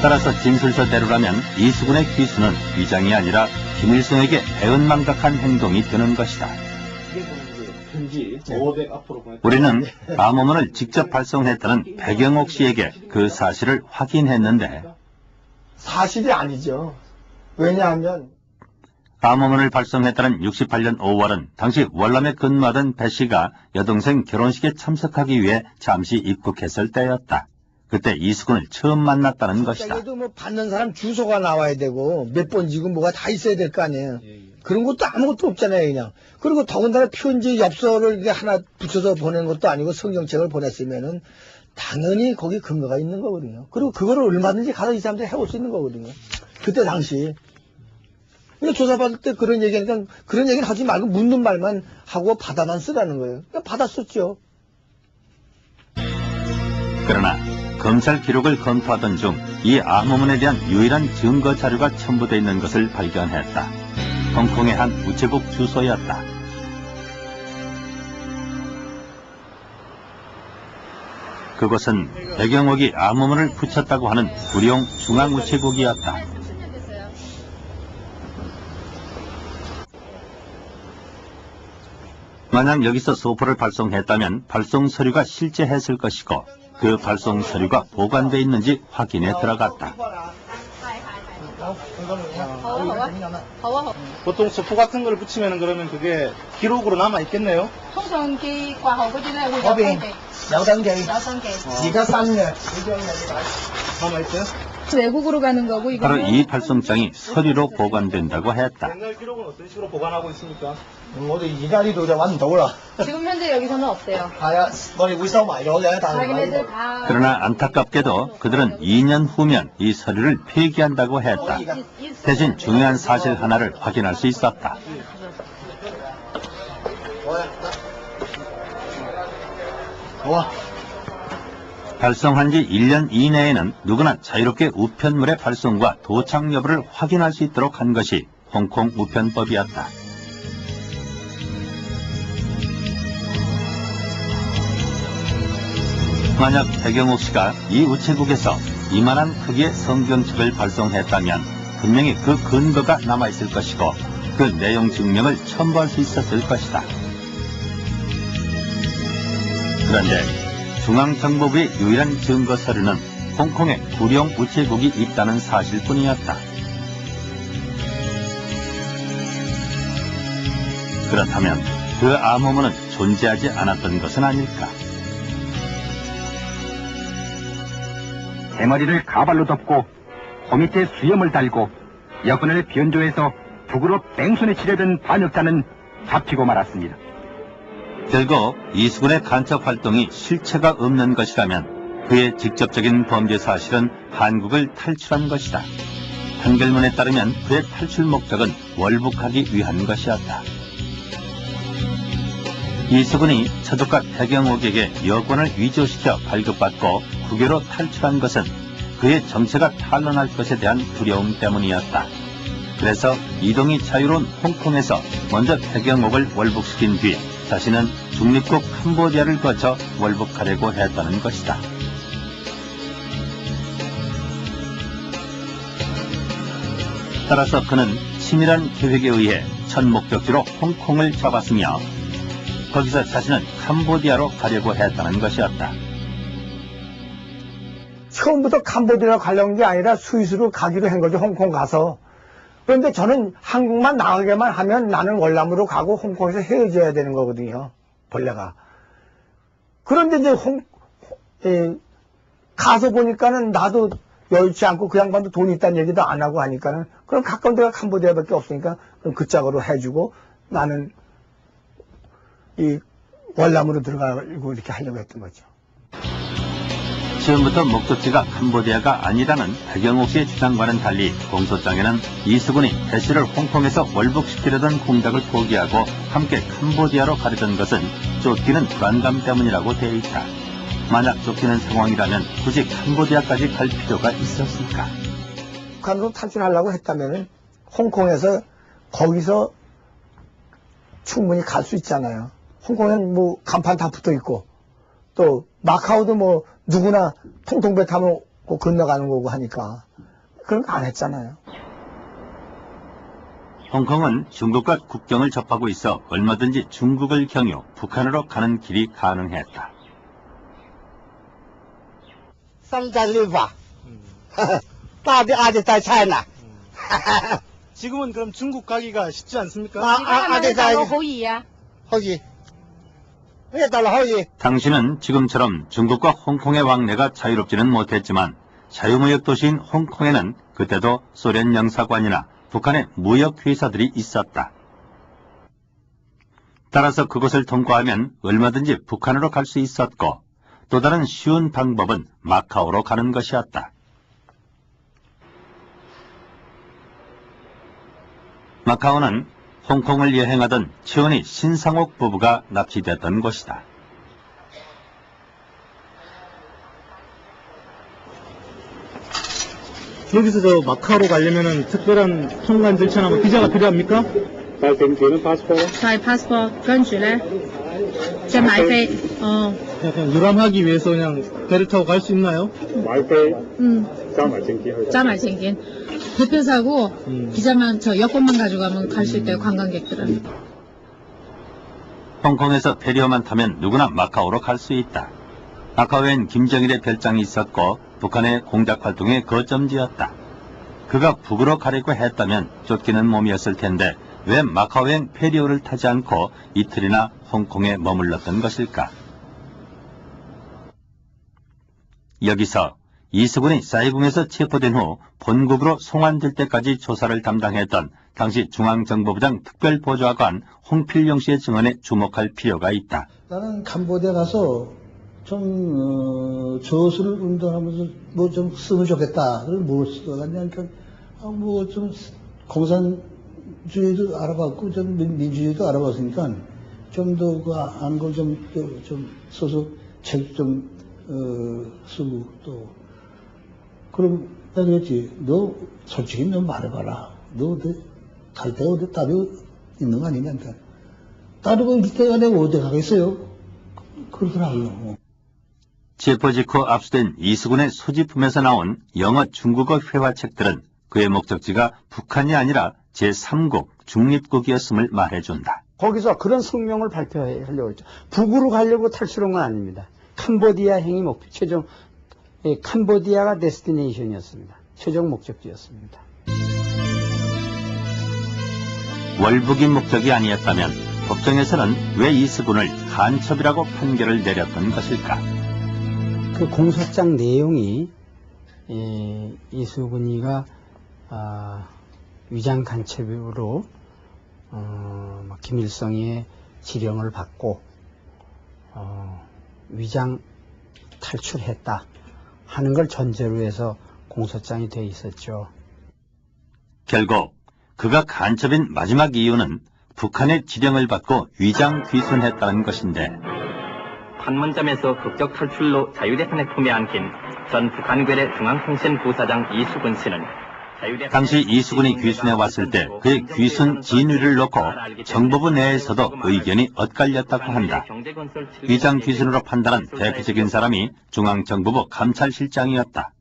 Speaker 1: 따라서 진술서대로라면 이수근의 기수는 위장이 아니라 김일성에게 배은망덕한 행동이 되는 것이다. 우리는 암호문을 직접 발송했다는 백영옥 씨에게 그 사실을 확인했는데
Speaker 9: 사실이 아니죠. 왜냐하면
Speaker 1: 암호문을 발송했다는 68년 5월은 당시 월남에 근무하던 배 씨가 여동생 결혼식에 참석하기 위해 잠시 입국했을 때였다. 그때 이수근을 처음 만났다는 것이다.
Speaker 9: 그래도 뭐 받는 사람 주소가 나와야 되고 몇 번지고 뭐가 다 있어야 될 거 아니에요. 그런 것도 아무것도 없잖아요, 그냥. 그리고 더군다나 편지 엽서를 하나 붙여서 보낸 것도 아니고 성경책을 보냈으면은 당연히 거기 근거가 있는 거거든요. 그리고 그거를 얼마든지 가서 이 사람들이 해올 수 있는 거거든요. 그때 당시. 그러니까 조사받을 때 그런 얘기하니까 그런 얘기는 하지 말고 묻는 말만 하고 받아만 쓰라는 거예요. 그러니까 받았었죠.
Speaker 1: 그러나 검찰 기록을 검토하던 중 이 암호문에 대한 유일한 증거 자료가 첨부되어 있는 것을 발견했다. 홍콩의 한 우체국 주소였다. 그곳은 백영옥이 암호문을 붙였다고 하는 구룡 중앙우체국이었다. 만약 여기서 소포를 발송했다면 발송 서류가 실제했을 것이고 그 발송 서류가 보관되어 있는지 확인에 들어갔다.
Speaker 5: 보통 소포 같은 걸 붙이면 그러면 그게 기록으로 남아 있겠네요.
Speaker 16: 외국으로 가는 거고 이거
Speaker 1: 바로 이 발송장이 서류로 보관된다고 했다.
Speaker 5: 옛날 기록은 어떤 식으로 보관하고 있습니까?
Speaker 16: 지금 현재 여기서는 없대요. 자기네들 다
Speaker 1: 그러나 안타깝게도 그들은 2년 후면 이 서류를 폐기한다고 했다. 대신 중요한 사실 하나를 확인할 수 있었다. 발송한 지 1년 이내에는 누구나 자유롭게 우편물의 발송과 도착 여부를 확인할 수 있도록 한 것이 홍콩 우편법이었다. 만약 백영옥 씨가 이 우체국에서 이만한 크기의 성경책을 발송했다면 분명히 그 근거가 남아있을 것이고 그 내용 증명을 첨부할 수 있었을 것이다. 그런데 중앙정보부의 유일한 증거 서류는 홍콩에 구룡 우체국이 있다는 사실뿐이었다. 그렇다면 그 암호문은 존재하지 않았던 것은 아닐까?
Speaker 17: 대머리를 가발로 덮고 코 밑에 수염을 달고 여권을 변조해서 북으로 뺑소니 치려던 반역자는 잡히고 말았습니다.
Speaker 1: 결국 이수근의 간첩 활동이 실체가 없는 것이라면 그의 직접적인 범죄 사실은 한국을 탈출한 것이다. 판결문에 따르면 그의 탈출 목적은 월북하기 위한 것이었다. 이수근이 처족과 태경옥에게 여권을 위조시켜 발급받고 국외로 탈출한 것은 그의 정체가 탄로날 것에 대한 두려움 때문이었다. 그래서 이동이 자유로운 홍콩에서 먼저 태경옥을 월북시킨 뒤 자신은 중립국 캄보디아를 거쳐 월북하려고 했다는 것이다. 따라서 그는 치밀한 계획에 의해 첫 목적지로 홍콩을 잡았으며 거기서 자신은 캄보디아로 가려고 했다는 것이었다.
Speaker 9: 처음부터 캄보디아로 가려는 게 아니라 스위스로 가기로 한 거죠. 홍콩 가서. 그런데 저는 한국만 나가게만 하면 나는 월남으로 가고 홍콩에서 헤어져야 되는 거거든요. 본래가. 그런데 이제 가서 보니까는 나도 여의치 않고 그 양반도 돈 있다는 얘기도 안 하고 하니까는 그럼 가까운 데가 캄보디아밖에 없으니까 그럼 그 짝으로 해주고 나는 이 월남으로 들어가고 이렇게 하려고 했던 거죠.
Speaker 1: 처음부터 목적지가 캄보디아가 아니라는 태경옥 씨의 주장과는 달리 공소장에는 이수근이 배 씨를 홍콩에서 월북시키려던 공작을 포기하고 함께 캄보디아로 가려던 것은 쫓기는 불안감 때문이라고 되어 있다. 만약 쫓기는 상황이라면 굳이 캄보디아까지 갈 필요가 있었을까?
Speaker 9: 북한으로 탈출하려고 했다면 홍콩에서 거기서 충분히 갈 수 있잖아요. 홍콩엔 뭐 간판 다 붙어 있고 또 마카오도 뭐 누구나 통통배 타면 건너가는 거고 하니까 그런 거 안 했잖아요.
Speaker 1: 홍콩은 중국과 국경을 접하고 있어 얼마든지 중국을 경유 북한으로 가는 길이 가능했다.
Speaker 11: 지금은 그럼 중국 가기가 쉽지 않습니까?
Speaker 1: 당신은 지금처럼 중국과 홍콩의 왕래가 자유롭지는 못했지만 자유무역 도시인 홍콩에는 그때도 소련 영사관이나 북한의 무역회사들이 있었다. 따라서 그곳을 통과하면 얼마든지 북한으로 갈 수 있었고 또 다른 쉬운 방법은 마카오로 가는 것이었다. 마카오는 홍콩을 여행하던 최은희 신상옥 부부가 납치됐던 곳이다.
Speaker 11: 여기서 저 마카오로 가려면 특별한 통관 절차나 뭐 비자가 필요합니까?
Speaker 18: 带 passport 跟住咧即買飛
Speaker 11: 그냥 유람하기 위해서 그냥 배를 타고 갈 수 있나요?
Speaker 18: 買飛揸埋證件 대표 사고 비자만 저 여권만 가져가면 갈 수 있대요. 관광객들은.
Speaker 1: 홍콩에서 페리어만 타면 누구나 마카오로 갈 수 있다. 마카오엔 김정일의 별장이 있었고 북한의 공작 활동의 거점지였다. 그가 북으로 가려고 했다면 쫓기는 몸이었을 텐데 왜 마카오행 페리오를 타지 않고 이틀이나 홍콩에 머물렀던 것일까? 여기서 이수근이 사이공에서 체포된 후 본국으로 송환될 때까지 조사를 담당했던 당시 중앙정보부장 특별보좌관 홍필용 씨의 증언에 주목할 필요가 있다.
Speaker 8: 나는 캄보디아 가서 좀 저수를 운동하면서 뭐 좀 쓰면 좋겠다. 그걸 뭘 써가냐니까 뭐 좀 공산주의도 알아봤고 좀 민주주의도 알아봤으니까 좀 더 그 아는 걸 좀 써서 책 좀 쓰고 또 그럼 내가 그랬지. 너 솔직히 너 말해봐라. 너 갈 데가 어디 따로 있는 거 아니냐. 따로 있을 때가 내가 어디 가겠어요. 그러더라고요.
Speaker 1: 체포 직후 압수된 이수근의 소지품에서 나온 영어 중국어 회화책들은 그의 목적지가 북한이 아니라 제3국 중립국이었음을 말해준다.
Speaker 8: 거기서 그런 성명을 발표하려고 했죠. 북으로 가려고 탈출한 건 아닙니다. 캄보디아 행위 목표, 캄보디아가 데스티네이션이었습니다. 최종 목적지였습니다.
Speaker 1: 월북이 목적이 아니었다면 법정에서는 왜 이수근을 간첩이라고 판결을 내렸던 것일까?
Speaker 8: 그 공소장 내용이
Speaker 19: 이수근이가 위장 간첩으로 김일성의 지령을 받고 위장 탈출했다 하는 걸 전제로 해서 공소장이 돼 있었죠.
Speaker 1: 결국 그가 간첩인 마지막 이유는 북한의 지령을 받고 위장 귀순했다는 것인데,
Speaker 2: 판문점에서 극적 탈출로 자유대선에 품에 안긴 전 북한괴뢰 중앙통신 부사장 이수근 씨는
Speaker 1: 당시 이수근이 귀순해 왔을 때 그의 귀순 진위를 놓고 정보부 내에서도 의견이 엇갈렸다고 한다. 위장 귀순으로 판단한 대표적인 사람이 중앙정보부 감찰실장이었다.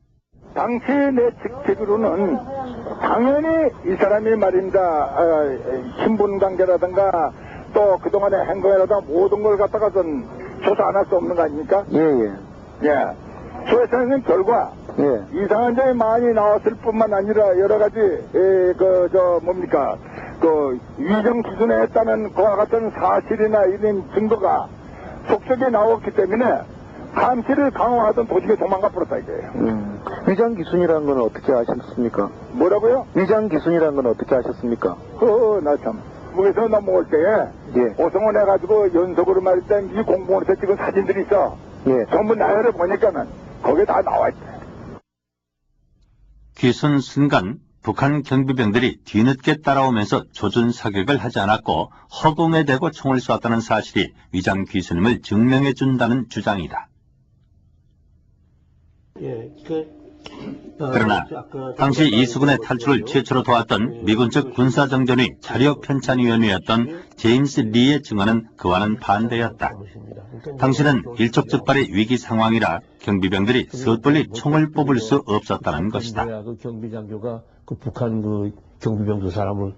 Speaker 20: 당시 내 직책으로는 당연히 이 사람이 말입니다. 신분관계라든가 또 그동안의 행동이라든가 모든 걸 갖다가 전 조사 안 할 수 없는 거 아닙니까? 예. 조사하는 결과 이상한 점이 많이 나왔을 뿐만 아니라 여러 가지 위장 기준에 했다는 그와 같은 사실이나 이런 증거가 속속에 나왔기 때문에 감시를 강화하던 도중에 도망가 버렸다 이거예요.
Speaker 21: 위장 기순이라는 건 어떻게 아셨습니까?
Speaker 20: 뭐라고요?
Speaker 21: 위장 기순이라는 건 어떻게 아셨습니까?
Speaker 20: 나 참. 북에서 넘어올 때에 오성원 해가지고 연속으로 말했다 이 공무원에서 찍은 사진들이 있어. 전부 나열을 보니까는 거기에 다 나와 있대.
Speaker 1: 귀순 순간 북한 경비병들이 뒤늦게 따라오면서 조준 사격을 하지 않았고 허공에 대고 총을 쏘았다는 사실이 위장 귀순임을 증명해 준다는 주장이다. 그러나 당시 이수근의 탈출을 최초로 도왔던 미군 측 군사정전위 자료편찬위원회였던 제임스 리의 증언은 그와는 반대였다. 당시는 일촉즉발의 위기 상황이라 경비병들이 섣불리 총을 뽑을 수 없었다는 것이다.
Speaker 12: 그 경비장교가 그 북한 그 경비병 두 사람을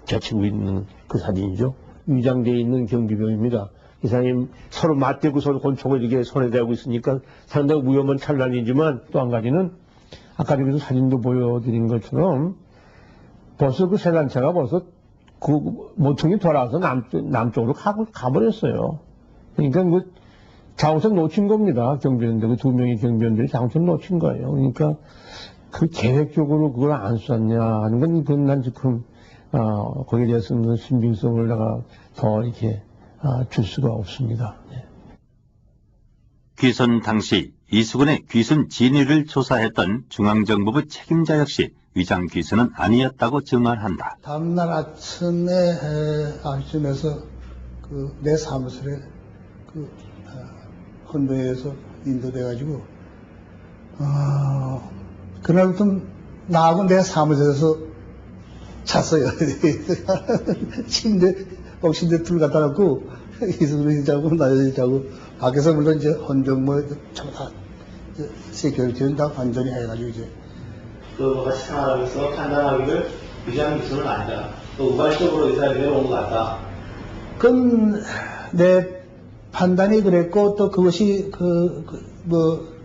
Speaker 12: 제치고 있는 그 사진이죠. 위장되어 있는 경비병입니다. 이 사람이 서로 맞대고 서로 권총을 이렇게 손에 대고 있으니까 상당히 위험한 찰나이지만 또 한 가지는 아까 여기서 사진도 보여드린 것처럼 벌써 그 세단차가 벌써 그 모퉁이 돌아서 남쪽으로 가버렸어요. 그러니까 그 장선 놓친 겁니다. 경비원들, 그 두 명의 경비원들이 장선 놓친 거예요. 그러니까 그 계획적으로 그걸 안 쐈냐 하는 건 그건 난 지금 거기에 대해서는 신빙성을 내가 더 이렇게 줄 수가 없습니다.
Speaker 1: 귀순 당시 이수근의 귀순 진위를 조사했던 중앙정보부 책임자 역시 위장 귀순은 아니었다고 증언한다.
Speaker 8: 다음날 아침에 아침에서 내 사무실에 헌병에서 인도돼가지고 그날부터 나하고 내 사무실에서 잤어요. 침대 둘 갖다 놓고 이수근이 자고 나연이 자고 밖에서 물론 이제 헌병 다 세큐리티는 다 완전히 해가지고 이제
Speaker 11: 그 같이 생활하면서 판단하기를 위장 기술은 아니다. 또 우발적으로 이 사람이 온 것 같다.
Speaker 8: 그건 내 판단이 그랬고 또 그것이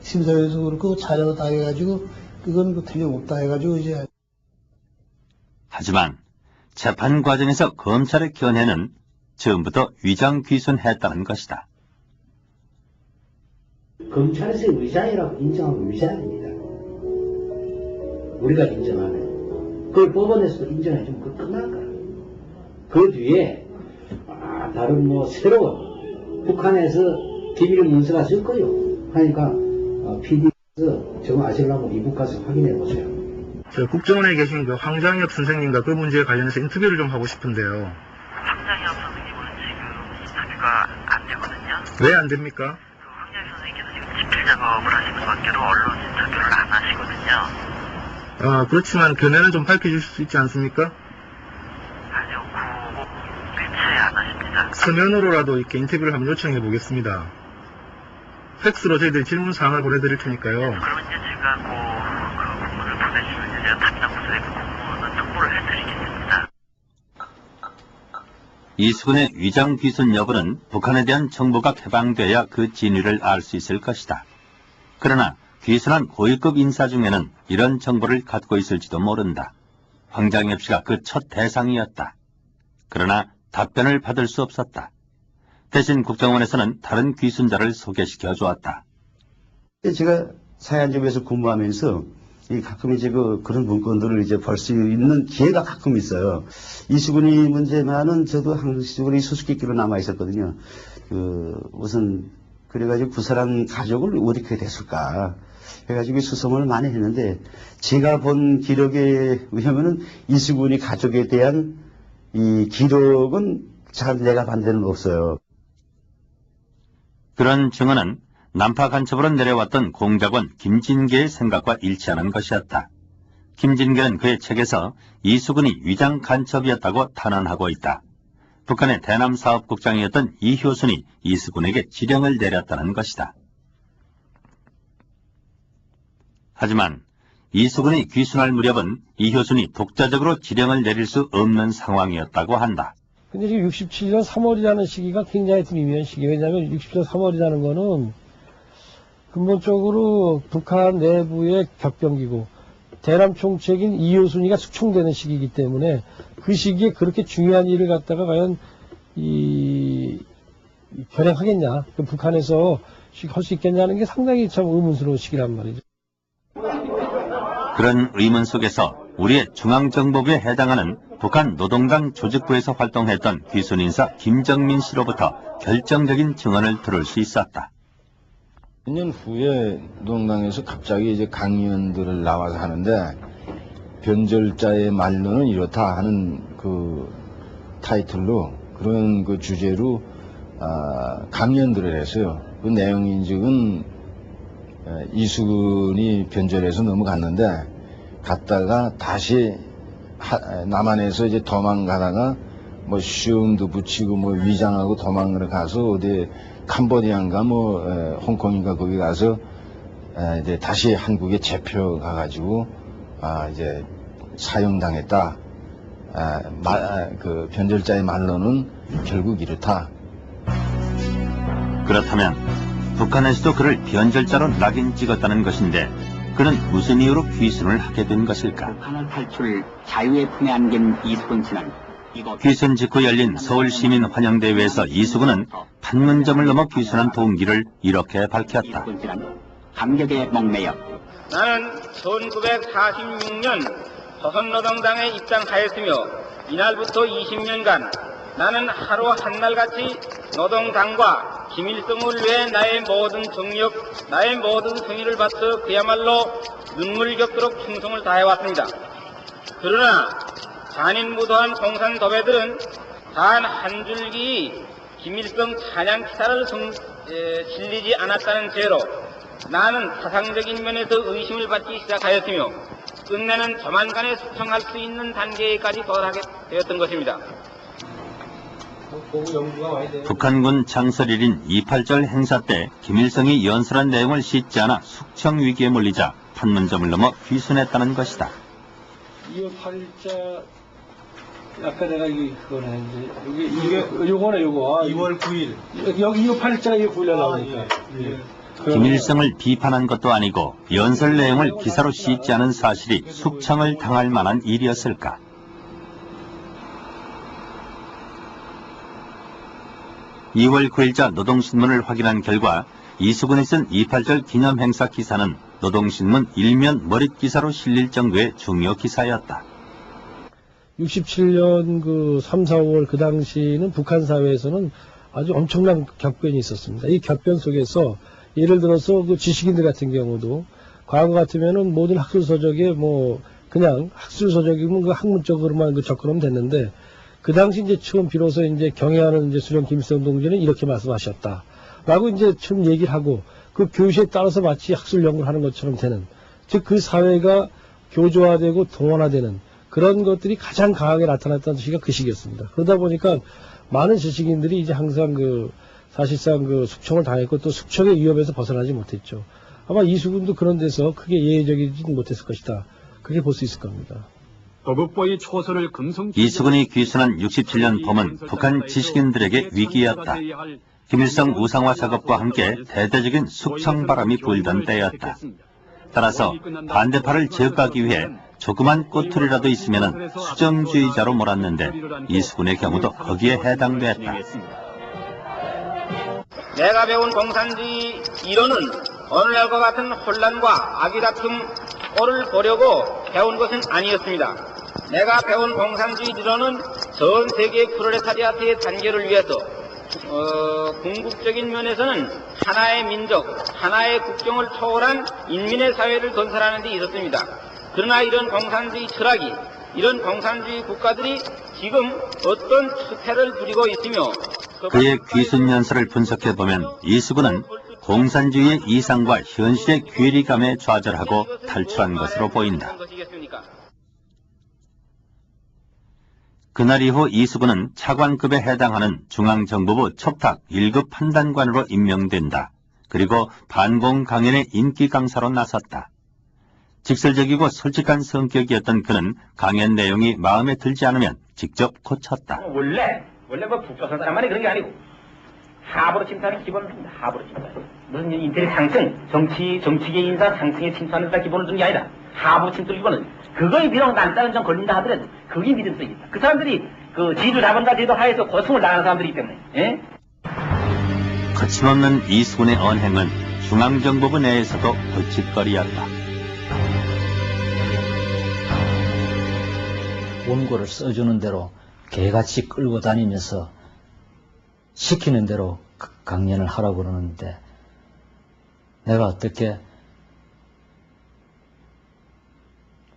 Speaker 8: 심사위에서 그렇고 자료도 다 해가지고 그건 틀림없다 해가지고 이제.
Speaker 1: 하지만 재판 과정에서 검찰의 견해는 처음부터 위장 귀순했다는 것이다.
Speaker 10: 검찰에서 위장이라고 인정하면 위장입니다. 우리가 인정하면 그걸 법원에서도 인정해주면 그거 끝난 거야. 그 뒤에 다른 새로운 북한에서 기밀 문서가 쓸 거요. 하니까 PD에서 저거 아시려면 이북 가서 확인해 보세요.
Speaker 22: 저 국정원에 계신 그 황장엽 선생님과 그 문제에 관련해서 인터뷰를 좀 하고 싶은데요.
Speaker 23: 황장엽 선생님은 지금 인터뷰가 안 되거든요.
Speaker 22: 왜 안 됩니까?
Speaker 23: 황장엽 선생님께서 지금 집필 작업을 하시는 관계로 언론 인터뷰를 안 하시거든요.
Speaker 22: 그렇지만 견해는 좀 밝혀줄 수 있지 않습니까?
Speaker 23: 아니요, 일체 안 하십니다.
Speaker 22: 서면으로라도 이렇게 인터뷰를 한번 요청해 보겠습니다. 팩스로 저희들이 질문 사항을 보내드릴 테니까요.
Speaker 23: 그러면 이제 제가 그 공문을 보내주면 제가 담당부서에 그 공문은 통보를 해드리겠습니다.
Speaker 1: 이수근의 위장 귀순 여부는 북한에 대한 정보가 개방돼야 그 진위를 알 수 있을 것이다. 그러나 귀순한 고위급 인사 중에는 이런 정보를 갖고 있을지도 모른다. 황장엽 씨가 그 첫 대상이었다. 그러나 답변을 받을 수 없었다. 대신 국정원에서는 다른 귀순자를 소개시켜 주었다.
Speaker 9: 제가
Speaker 3: 사회안전부에서 근무하면서 가끔 이제 그런 문건들을 이제 볼 수 있는 기회가 가끔 있어요. 이수근이 문제만은 저도 항상 수수께끼로 남아 있었거든요. 우선 그래가지고 그 사람 가족을 어떻게 됐을까 해가지고 수성을 많이 했는데 제가 본 기록에 의하면은 이수근이 가족에 대한 이 기록은 잘 내가 본 데는 없어요.
Speaker 1: 그런 증언은 난파 간첩으로 내려왔던 공작원 김진계의 생각과 일치하는 것이었다. 김진계는 그의 책에서 이수근이 위장 간첩이었다고 탄원하고 있다. 북한의 대남 사업국장이었던 이효순이 이수근에게 지령을 내렸다는 것이다. 하지만 이수근이 귀순할 무렵은 이효순이 독자적으로 지령을 내릴 수 없는 상황이었다고 한다.
Speaker 4: 근데 지금 67년 3월이라는 시기가 굉장히 미묘한 시기예요. 왜냐하면 67년 3월이라는 거는 근본적으로 북한 내부의 격변기고 대남 총책인 이효순이가 숙청되는 시기이기 때문에 그 시기에 그렇게 중요한 일을 갖다가 과연 결행하겠냐, 북한에서 할 수 있겠냐는 게 상당히 참 의문스러운 시기란 말이죠.
Speaker 1: 그런 의문 속에서 우리의 중앙정보부에 해당하는 북한 노동당 조직부에서 활동했던 귀순 인사 김정민 씨로부터 결정적인 증언을 들을 수 있었다.
Speaker 7: 몇 년 후에 노동당에서 갑자기 이제 강의원들을 나와서 하는데 변절자의 말로는 이렇다 하는 그 타이틀로 그런 그 주제로 강연들을 했어요. 그 내용인즉은 이수근이 변절해서 넘어갔는데 갔다가 다시 남한에서 이제 도망가다가 뭐 시험도 붙이고 뭐 위장하고 도망을 가서 어디 캄보디아인가 뭐 홍콩인가 거기 가서 이제 다시 한국에 잡혀가 가지고 이제 사형당했다. 그 변절자의 말로는 결국 이렇다.
Speaker 1: 그렇다면 북한에서도 그를 변절자로 낙인 찍었다는 것인데 그는 무슨 이유로 귀순을 하게 된 것일까?
Speaker 2: 북한을 탈출 자유의 품에 안긴 이수근 씨는
Speaker 1: 귀순 직후 열린 서울시민 환영대회에서 이수근은 판문점을 넘어 귀순한 동기를 이렇게 밝혔다.
Speaker 2: 감격에 목매여
Speaker 24: 나는 1946년 조선노동당에 입당하였으며 이날부터 20년간 나는 하루 한날같이 노동당과 김일성을 위해 나의 모든 정력, 나의 모든 성의를 바쳐 그야말로 눈물 겪도록 충성을 다해왔습니다. 그러나 잔인무도한 공산 도배들은 단 한 줄기 김일성 찬양 기사를 실리지 않았다는 죄로 나는 사상적인 면에서 의심을 받기 시작하였으며 끝내는 조만간에 숙청할 수 있는 단계까지 도달하게 되었던 것입니다.
Speaker 1: 북한군 창설일인 28절 행사 때 김일성이 연설한 내용을 싣지 않아 숙청 위기에 몰리자 판문점을 넘어 귀순했다는 것이다.
Speaker 4: 2월 8일자 아까 내가 그거는 했는데 이게 요거네 요거
Speaker 5: 2월 9일
Speaker 4: 여기 2월 8일자가 2월 9일에 나오니까
Speaker 1: 김일성을 비판한 것도 아니고 연설 내용을 기사로 싣지 않은 사실이 숙청을 당할 만한 일이었을까? (2월 9일자) 노동신문을 확인한 결과 이수근이 쓴 28절 기념행사 기사는 노동신문 일면 머릿 기사로 실릴 정도의 중요 기사였다.
Speaker 4: 67년 그 3, 4월 그 당시는 북한 사회에서는 아주 엄청난 격변이 있었습니다. 이 격변 속에서 예를 들어서 그 지식인들 같은 경우도 과거 같으면은 모든 학술서적에 뭐 그냥 학술서적이면 그 학문적으로만 그 접근하면 됐는데 그 당시 이제 처음 비로소 이제 경애하는 이제 수령 김일성 동지는 이렇게 말씀하셨다. 라고 이제 처음 얘기를 하고 그 교시에 따라서 마치 학술 연구를 하는 것처럼 되는 즉 그 사회가 교조화되고 동원화되는 그런 것들이 가장 강하게 나타났던 시기가 그 시기였습니다. 그러다 보니까 많은 지식인들이 이제 항상 그 사실상 그 숙청을 당했고 또 숙청의 위협에서 벗어나지 못했죠. 아마 이수근도 그런 데서 크게 예외적이지 못했을 것이다. 그렇게 볼 수 있을 겁니다.
Speaker 1: 이수근이 귀순한 67년 봄은 북한 지식인들에게 위기였다. 김일성 우상화 작업과 함께 대대적인 숙청 바람이 불던 때였다. 따라서 반대파를 제압하기 위해 조그만 꼬투리라도 있으면 수정주의자로 몰았는데 이수근의 경우도 거기에 해당됐다.
Speaker 24: 내가 배운 공산주의 이론은 오늘날과 같은 혼란과 악의다툼 꼴을 보려고 배운 것은 아니었습니다. 내가 배운 공산주의理論은 전 세계 프롤레타리아트의 단결을 위해서 궁극적인 면에서는 하나의 민족, 하나의 국경을 초월한 인민의 사회를 건설하는 데 있었습니다. 그러나 이런 공산주의 철학이, 이런 공산주의 국가들이 지금 어떤 추태를 부리고 있으며
Speaker 1: 그의 귀순 연설을 분석해보면 이수근은 공산주의의 이상과 현실의 괴리감에 좌절하고 탈출한 것으로 보인다. 그날 이후 이수근은 차관급에 해당하는 중앙정보부 첩탁 1급 판단관으로 임명된다. 그리고 반공 강연의 인기 강사로 나섰다. 직설적이고 솔직한 성격이었던 그는 강연 내용이 마음에 들지 않으면 직접 고쳤다.
Speaker 24: 원래 뭐 북조선 사람만이 그런 게 아니고 하부로 침투하는 기본을 줍니다. 하부로 침투. 무슨 인텔리 상승, 정치계 인사 상승에 침투하는 데 기본을 준 게 아니다. 하부 침투 기본은 그거에 비록 난다는 점 걸린다 하더라도 그게 믿음성이다. 그 사람들이 그 지주 자본가 제도 하에서 고승을 당하는 사람들이기 때문에. 예?
Speaker 1: 거침없는 이수근의 언행은 중앙정보부 내에서도 골칫거리였다.
Speaker 10: 원고를 써주는 대로 개같이 끌고 다니면서 시키는 대로 강연을 하라고 그러는데 내가 어떻게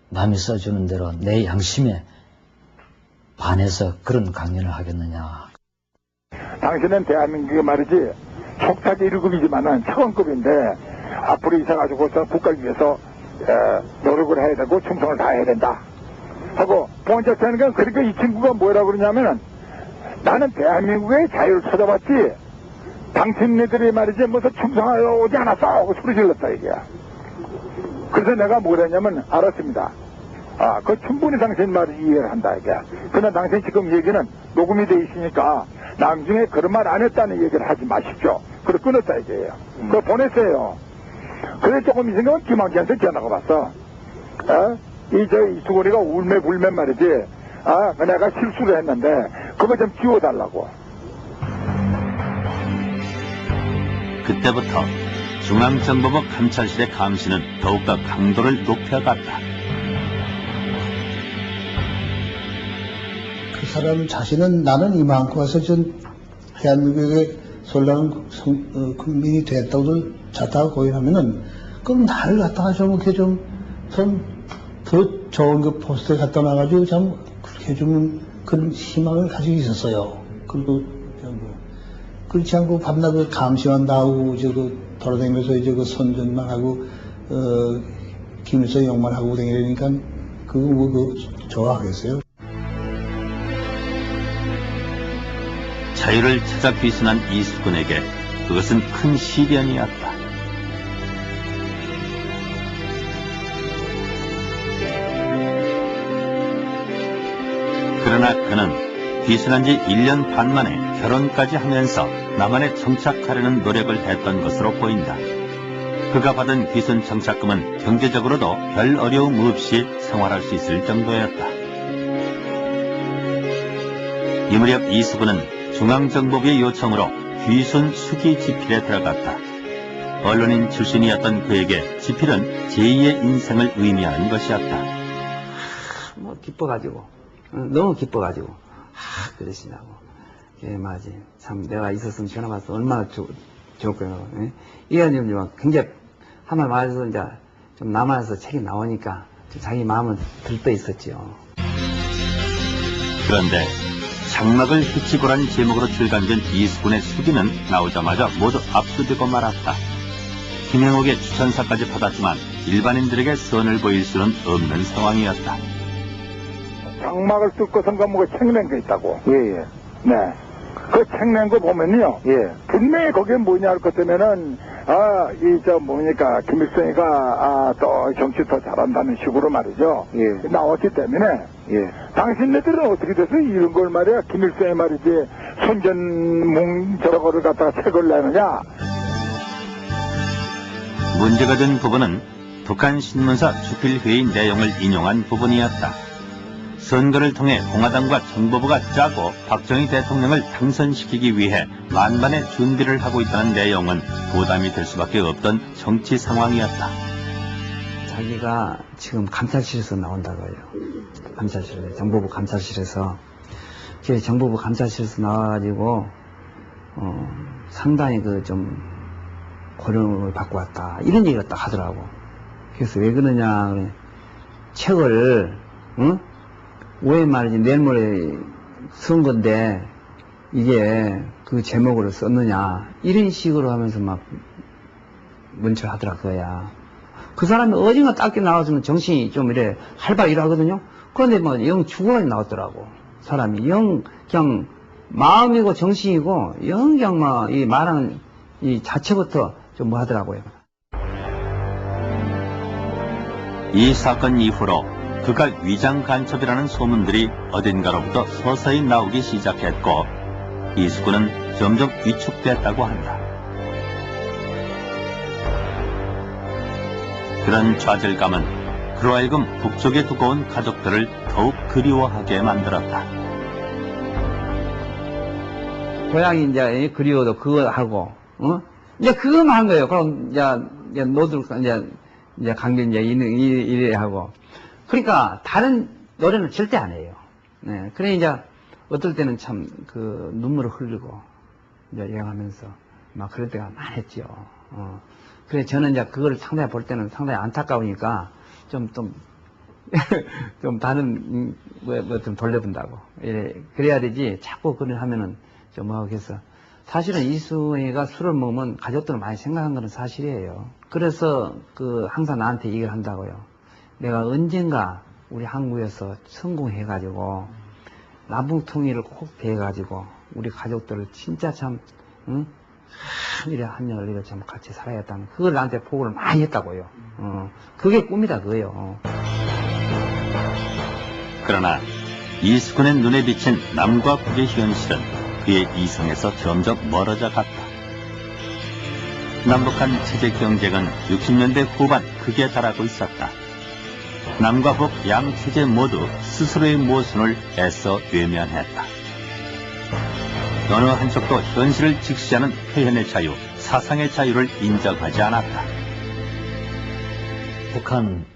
Speaker 10: 남이 써주는 대로 내 양심에 반해서 그런 강연을 하겠느냐.
Speaker 20: 당신은 대한민국의 말이지 촉탁 1급이지만은 차관급인데 앞으로 있어가지고 국가를 위해서 노력을 해야 되고 충성을 다해야 된다 하고 번째는 건 그러니까 이 친구가 뭐라고 그러냐면은 나는 대한민국의 자유를 찾아봤지 당신네들이 말이지 무슨 충성하여 오지 않았어 하고 소리 질렀다 이게. 그래서 내가 뭐랬냐면 알았습니다. 그 충분히 당신 말을 이해를 한다 이게. 그러나 당신 지금 얘기는 녹음이 돼 있으니까 나중에 그런 말 안 했다는 얘기를 하지 마십시오. 그래 끊었다 이게요. 그거 보냈어요. 그래 조금 있으면 김학기한테 전화가 왔어. 이수근이가 울매불매 말이지. 내가 실수를 했는데 그거 좀 지워달라고.
Speaker 1: 그때부터 중앙정보부 감찰실의 감시는 더욱더 강도를 높여갔다.
Speaker 8: 그 사람 자신은 나는 이만큼 와서 전 대한민국의 선량한 국민이 됐다고 자타가 고인하면은 그럼 나를 갖다가 좀 이렇게 좀 더 좋은 그 포스트에 갖다 놔가지고 참 그렇게 좀 그런 희망을 가지고 있었어요. 그리고 그렇지 않고 밤낮 그 감시만 다 하고 돌아다니면서 이제 그 선전만 하고 김일성 욕만 하고 다니니까 그거 좋아하겠어요.
Speaker 1: 자유를 찾아 귀순한 이수근에게 그것은 큰 시련이었다. 그러나 그는 귀순한 지 1년 반 만에 결혼까지 하면서 남한에 정착하려는 노력을 했던 것으로 보인다. 그가 받은 귀순 정착금은 경제적으로도 별 어려움 없이 생활할 수 있을 정도였다. 이 무렵 이수근은 중앙정보부의 요청으로 귀순 수기 집필에 들어갔다. 언론인 출신이었던 그에게 집필은 제2의 인생을 의미하는 것이었다.
Speaker 6: 기뻐가지고 너무 기뻐가지고 그러시냐고. 예, 맞지. 참 내가 있었으면 전화 와서 얼마나 좋을 거예요. 예? 이하님은 굉장히 한 말 말해서 이제 좀 남아서 책이 나오니까 자기 마음은 들떠 있었지요.
Speaker 1: 그런데 장막을 해치고란 제목으로 출간된 이수근의 수기는 나오자마자 모두 압수되고 말았다. 김행옥의 추천사까지 받았지만 일반인들에게 선을 보일 수는 없는 상황이었다.
Speaker 20: 장막을 뜯고선가 뭐가 책 낸 게 있다고. 예. 네. 그 책 낸 거 보면요. 예. 분명히 거기에 뭐냐 할 것 때문에는 김일성이가 또 정치 더 잘한다는 식으로 말이죠. 예. 나왔기 때문에 당신네들은 어떻게 돼서 이런 걸 말이야 김일성이 말이지 손전문 저런 거를 갖다가 책을 내느냐.
Speaker 1: 문제가 된 부분은 북한 신문사 주필회의 내용을 인용한 부분이었다. 선거를 통해 공화당과 정보부가 짜고 박정희 대통령을 당선시키기 위해 만반의 준비를 하고 있다는 내용은 부담이 될 수밖에 없던 정치 상황이었다.
Speaker 6: 자기가 지금 감찰실에서 나온다고요. 감찰실에, 정보부 감찰실에서. 정보부 감찰실에서 나와가지고 상당히 좀 고령을 받고 왔다, 이런 얘기를 딱 하더라고. 그래서 왜 그러냐, 책을 왜 말이지 내일 모레 쓴 건데 이게 그 제목으로 썼느냐, 이런 식으로 하면서 막 문철하더라 그거야. 그 사람이 어딘가 딱히 나와서는 정신이 좀 이래 활발이라거든요. 그런데 뭐 영 죽어라 나왔더라고. 사람이 영 그냥 마음이고 정신이고 영 그냥 막 이 말하는 이 자체부터 좀 뭐 하더라고요.
Speaker 1: 이 사건 이후로 그가 위장 간첩이라는 소문들이 어딘가로부터 서서히 나오기 시작했고 이수근은 점점 위축됐다고 한다. 그런 좌절감은 그로 하여금 북쪽에 두고 온 가족들을 더욱 그리워하게 만들었다.
Speaker 6: 고향이 이제 그리워도 그거 하고, 이제 그거만 한 거예요. 그럼 이제 노들 이제 강변 이제 이래 하고. 그러니까 다른 노래는 절대 안 해요. 네. 그래 이제 어떨 때는 참 그 눈물을 흘리고 이제 여행하면서 막 그럴 때가 많았죠. 그래 저는 이제 그걸 상당히 볼 때는 상당히 안타까우니까 좀 다른 뭐 좀 돌려본다고. 이래 그래야 되지. 자꾸 그걸 하면은 좀 뭐 하겠어. 사실은 이수근이가 술을 먹으면 가족들을 많이 생각한 건 사실이에요. 그래서 항상 나한테 얘기를 한다고요. 내가 언젠가 우리 한국에서 성공해가지고 남북통일을 꼭 돼가지고 우리 가족들을 진짜 참 한일에 한여를 이렇게 참 같이 살아야겠다는 그걸 나한테 포부를 많이 했다고요. 그게 꿈이다 그거요.
Speaker 1: 그러나 이수근의 눈에 비친 남과 북의 현실은 그의 이성에서 점점 멀어져 갔다. 남북한 체제 경쟁은 60년대 후반 극에 달하고 있었다. 남과 북 양 체제 모두 스스로의 모순을 애써 외면했다. 어느 한쪽도 현실을 직시하는 표현의 자유, 사상의 자유를 인정하지 않았다.
Speaker 13: 북한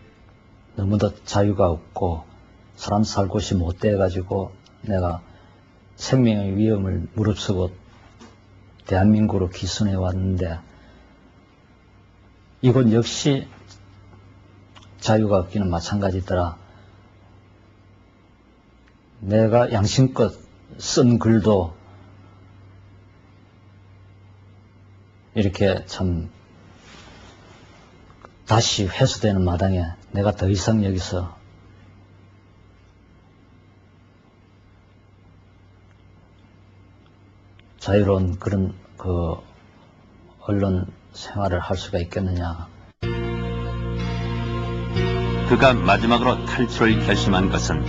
Speaker 13: 너무도 자유가 없고 사람 살 곳이 못 돼가지고 내가 생명의 위험을 무릅쓰고 대한민국으로 기순해 왔는데 이곳 역시 자유가 없기는 마찬가지더라. 내가 양심껏 쓴 글도 이렇게 참 다시 회수되는 마당에 내가 더 이상 여기서 자유로운 그런 언론 생활을 할 수가 있겠느냐.
Speaker 1: 그가 마지막으로 탈출을 결심한 것은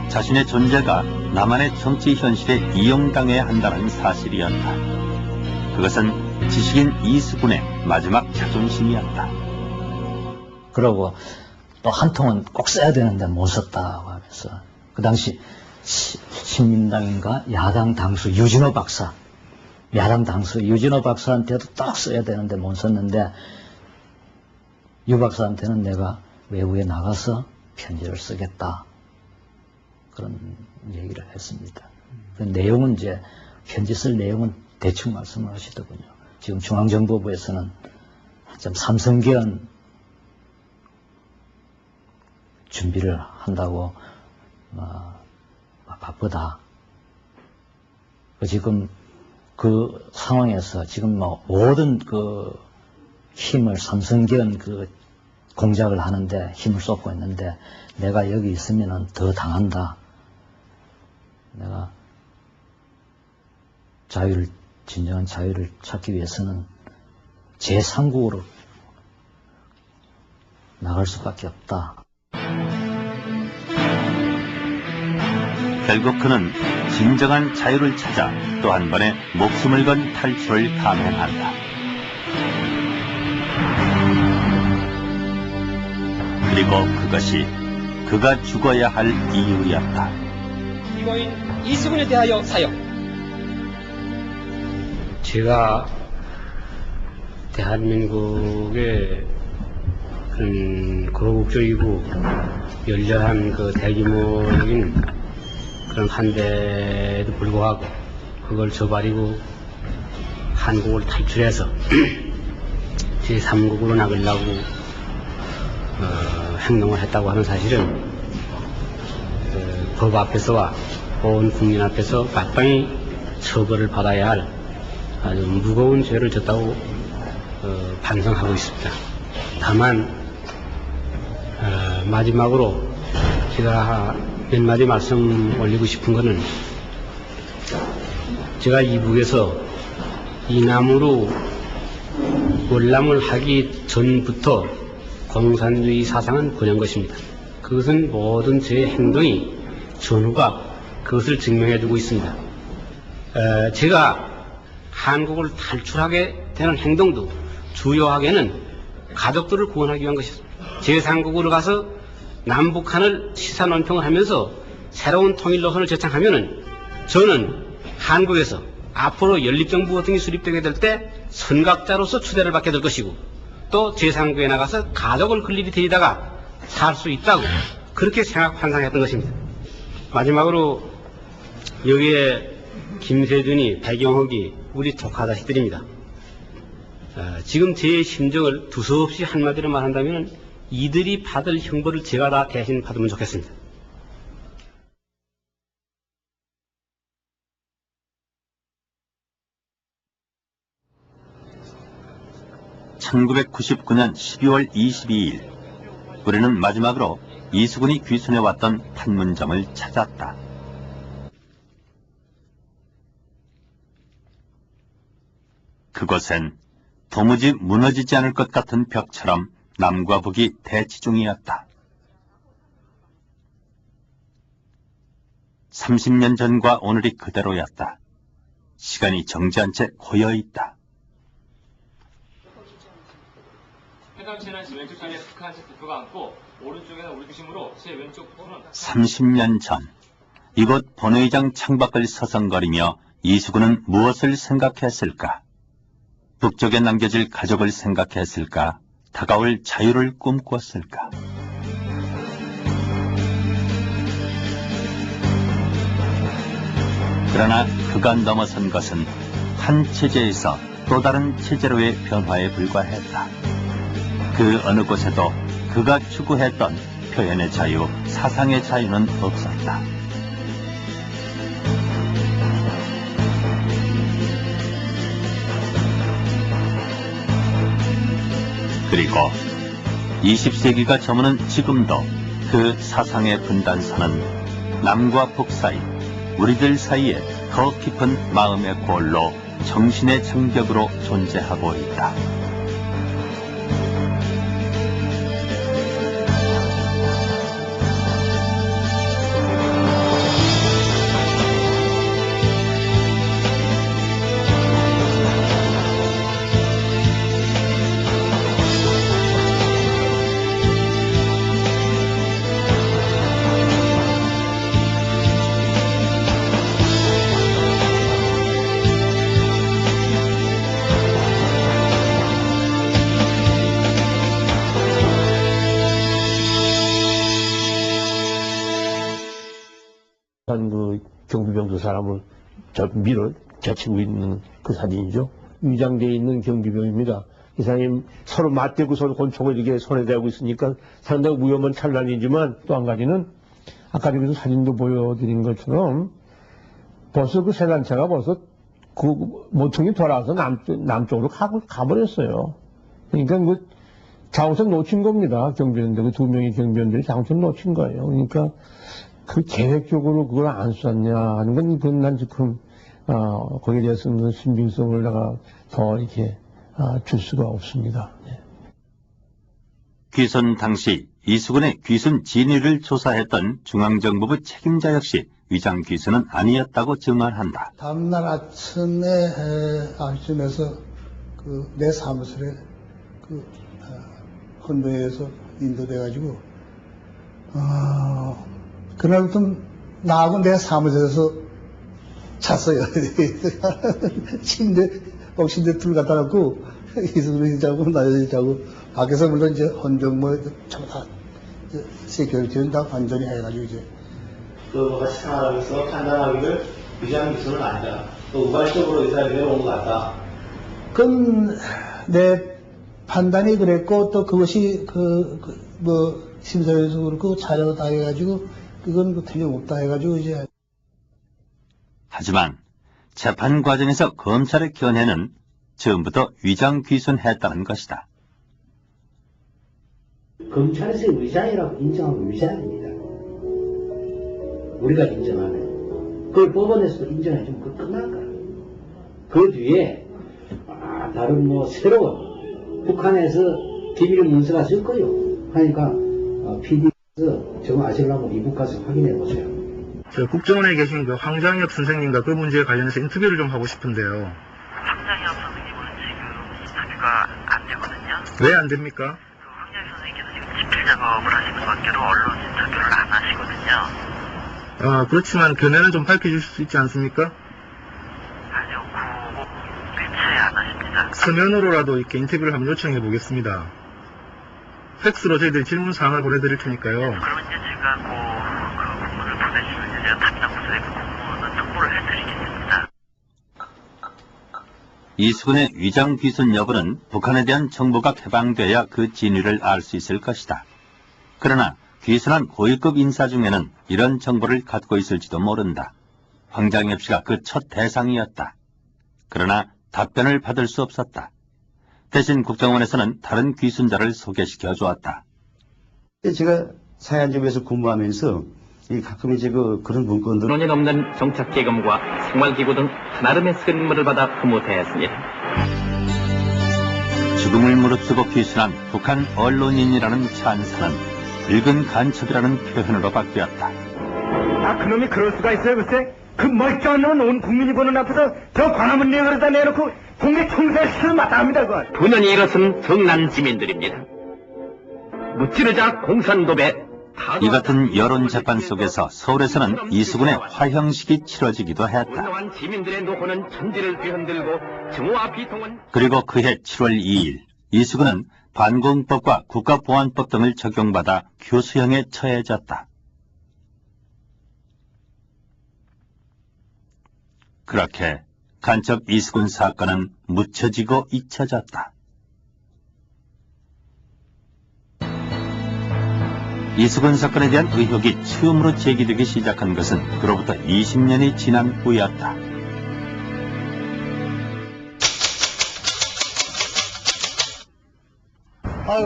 Speaker 1: 자신의 존재가 남한의 정치 현실에 이용당해야 한다는 사실이었다. 그것은 지식인 이수근의 마지막 자존심이었다.
Speaker 13: 그러고 또 한 통은 꼭 써야 되는데 못 썼다고 하면서 그 당시 신민당인가 야당 당수 유진호 박사, 야당 당수 유진호 박사한테도 딱 써야 되는데 못 썼는데 유 박사한테는 내가 외부에 나가서 편지를 쓰겠다, 그런 얘기를 했습니다. 그 내용은 이제 편지 쓸 내용은 대충 말씀을 하시더군요. 지금 중앙정보부에서는 좀 삼성계엄 준비를 한다고 바쁘다. 지금 그 상황에서 지금 모든 힘을 삼성계엄 공작을 하는데 힘을 쏟고 있는데 내가 여기 있으면 더 당한다. 내가 진정한 자유를 찾기 위해서는 제3국으로 나갈 수밖에 없다.
Speaker 1: 결국 그는 진정한 자유를 찾아 또 한 번의 목숨을 건 탈출을 감행한다. 그리고 그것이 그가 죽어야 할 이유였다.
Speaker 14: 피고인 이수근에 대하여 사형.
Speaker 15: 제가 대한민국의 그런 거국적이고 열렬한 그 대규모적인 그런 한데도 불구하고 그걸 저버리고 한국을 탈출해서 제3국으로 나가려고 행동을 했다고 하는 사실은 법 앞에서와 온 국민 앞에서 마땅히 처벌을 받아야 할 아주 무거운 죄를 졌다고 반성하고 있습니다. 다만 마지막으로 제가 몇 마디 말씀 올리고 싶은 것은 제가 이북에서 이남으로 월남을 하기 전부터 공산주의 사상은 권한 것입니다. 그것은 모든 제 행동이 전후가 그것을 증명해주고 있습니다. 제가 한국을 탈출하게 되는 행동도 주요하게는 가족들을 구원하기 위한 것입니다. 제3국으로 가서 남북한을 시사논평을 하면서 새로운 통일 노선을 제창하면은 저는 한국에서 앞으로 연립정부 같은 게 수립되게 될 때 선각자로서 추대를 받게 될 것이고 또 제3국에 나가서 가족을 근리리 데리다가 살 수 있다고 그렇게 환상했던 것입니다. 마지막으로 여기에 김세준이, 배경옥이 우리 조카 자식들입니다. 지금 제 심정을 두서없이 한마디로 말한다면 이들이 받을 형벌을 제가 다 대신 받으면 좋겠습니다.
Speaker 1: (1999년 12월 22일) 우리는 마지막으로 이수근이 귀순해왔던 판문점을 찾았다. 그곳엔 도무지 무너지지 않을 것 같은 벽처럼 남과 북이 대치 중이었다. 30년 전과 오늘이 그대로였다. 시간이 정지한 채 고여있다.
Speaker 16: 해당체는 제 왼쪽 다리에 북한 측 부표가 앉고 오른쪽에는 우리 중심으로 제 왼쪽 부표는
Speaker 1: 30년 전 이곳 본회의장 창밖을 서성거리며 이수근은 무엇을 생각했을까? 북쪽에 남겨질 가족을 생각했을까? 다가올 자유를 꿈꿨을까? 그러나 그가 넘어선 것은 한 체제에서 또 다른 체제로의 변화에 불과했다. 그 어느 곳에도 그가 추구했던 표현의 자유, 사상의 자유는 없었다. 그리고 20세기가 저무는 지금도 그 사상의 분단선은 남과 북 사이, 우리들 사이에 더 깊은 마음의 골로 정신의 장벽으로 존재하고 있다.
Speaker 12: 그 경비병 두 사람을 저 밀어 제치고 있는 그 사진이죠. 위장되어 있는 경비병입니다. 이 사람이 서로 맞대고 서로 권총을 이렇게 손에 대고 있으니까 상당히 위험한 찬란이지만 또 한 가지는 아까 여기서 사진도 보여드린 것처럼 벌써 그 세단차가 벌써 그 모퉁이 돌아서 남쪽으로 가버렸어요. 그러니까 그 자원선 놓친 겁니다. 경비원들, 그 두 명의 경비원들이 자원선 놓친 거예요. 그러니까 그 계획적으로 그걸 안 쐈냐 하는 건, 그건 난 지금, 거기에 대해서는 신빙성을 내가 더 이렇게, 줄 수가 없습니다. 네.
Speaker 1: 귀순 당시 이수근의 귀순 진위를 조사했던 중앙정보부 책임자 역시 위장 귀순은 아니었다고 증언한다.
Speaker 8: 다음날 아침에, 아침에서 내 사무실에 헌병에서 인도돼가지고 그날부터 나하고 내 사무실에서 잤어요. 침대 둘 갖다 놓고 이승훈이 자고 나연이 자고 밖에서 물론 이제 헌정 세큐리티는 다 완전히 해가지고 이제
Speaker 11: 그 같이 생활하면서 판단하기를 위장 기술은 아니다. 또 우발적으로 의사를 내려온 것 같다.
Speaker 8: 그건 내 판단이 그랬고 또 그것이 심사위에서 그렇고 자료 다 해가지고 그건 틀림없다 해가지고 이제.
Speaker 1: 하지만 재판 과정에서 검찰의 견해는 처음부터 위장 귀순했다는 것이다.
Speaker 10: 검찰에서 위장이라고 인정하면 위장입니다. 우리가 인정하면 그걸 법원에서도 인정해주면 그 끝난 거야. 그 뒤에 다른 새로운 북한에서 기밀 문서가 쓸 거요. 하니까 PD에서 정말 아시려면 이북 가서 확인해 보세요.
Speaker 22: 저 국정원에 계신 그 황장엽 선생님과 그 문제에 관련해서 인터뷰를 좀 하고 싶은데요.
Speaker 23: 황장엽 선생님은 지금 인터뷰가 안 되거든요.
Speaker 22: 왜 안 됩니까?
Speaker 23: 황장엽 선생님께서 지금 집필 작업을 하시는 관계로 언론 인터뷰를 안 하시거든요.
Speaker 22: 그렇지만 견해는 좀 밝혀줄 수 있지 않습니까?
Speaker 23: 아니요, 매체에 안 하십니다.
Speaker 22: 서면으로라도 이렇게 인터뷰를 한번 요청해 보겠습니다. 팩스로 저희들이 질문 사항을 보내드릴 테니까요.
Speaker 23: 그러면 이제 제가 그 공문을 보내주시면 이제 제가 담당 부서에 그 공문은 통보를 해드리겠습니다.
Speaker 1: 이수근의 위장 귀순 여부는 북한에 대한 정보가 개방돼야 그 진위를 알 수 있을 것이다. 그러나 귀순한 고위급 인사 중에는 이런 정보를 갖고 있을지도 모른다. 황장엽 씨가 그 첫 대상이었다. 그러나 답변을 받을 수 없었다. 대신 국정원에서는 다른 귀순자를 소개시켜 주었다.
Speaker 3: 제가 사회안전부에서 근무하면서 가끔 이제 그런 문건들
Speaker 2: 5년이 넘는 정착계금과 생활기구 등 나름의 선물을 받아 근무대했습니다.
Speaker 1: 죽음을 무릅쓰고 귀순한 북한 언론인이라는 찬사는 늙은 간첩이라는 표현으로 바뀌었다.
Speaker 24: 그놈이 그럴 수가 있어요, 글쎄? 그 멀쩡한 놈은 온 국민이 보는 앞에서 저 광화문 내버려다 내놓고 국내 총살시키는 마땅합니다, 그거.
Speaker 2: 9년이 일어선 정난 지민들입니다. 무찌르자 공산도배.
Speaker 1: 이 같은 여론 재판 속에서 서울에서는 이수근의 화형식이 치러지기도 했다.
Speaker 2: 분노한 지민들의 노고는 천지를 뒤흔들고 증오와 비통은
Speaker 1: 그리고 그해 7월 2일 이수근은 반공법과 국가보안법 등을 적용받아 교수형에 처해졌다. 그렇게 간첩 이수근 사건은 묻혀지고 잊혀졌다. 이수근 사건에 대한 의혹이 처음으로 제기되기 시작한 것은 그로부터 20년이 지난 후였다.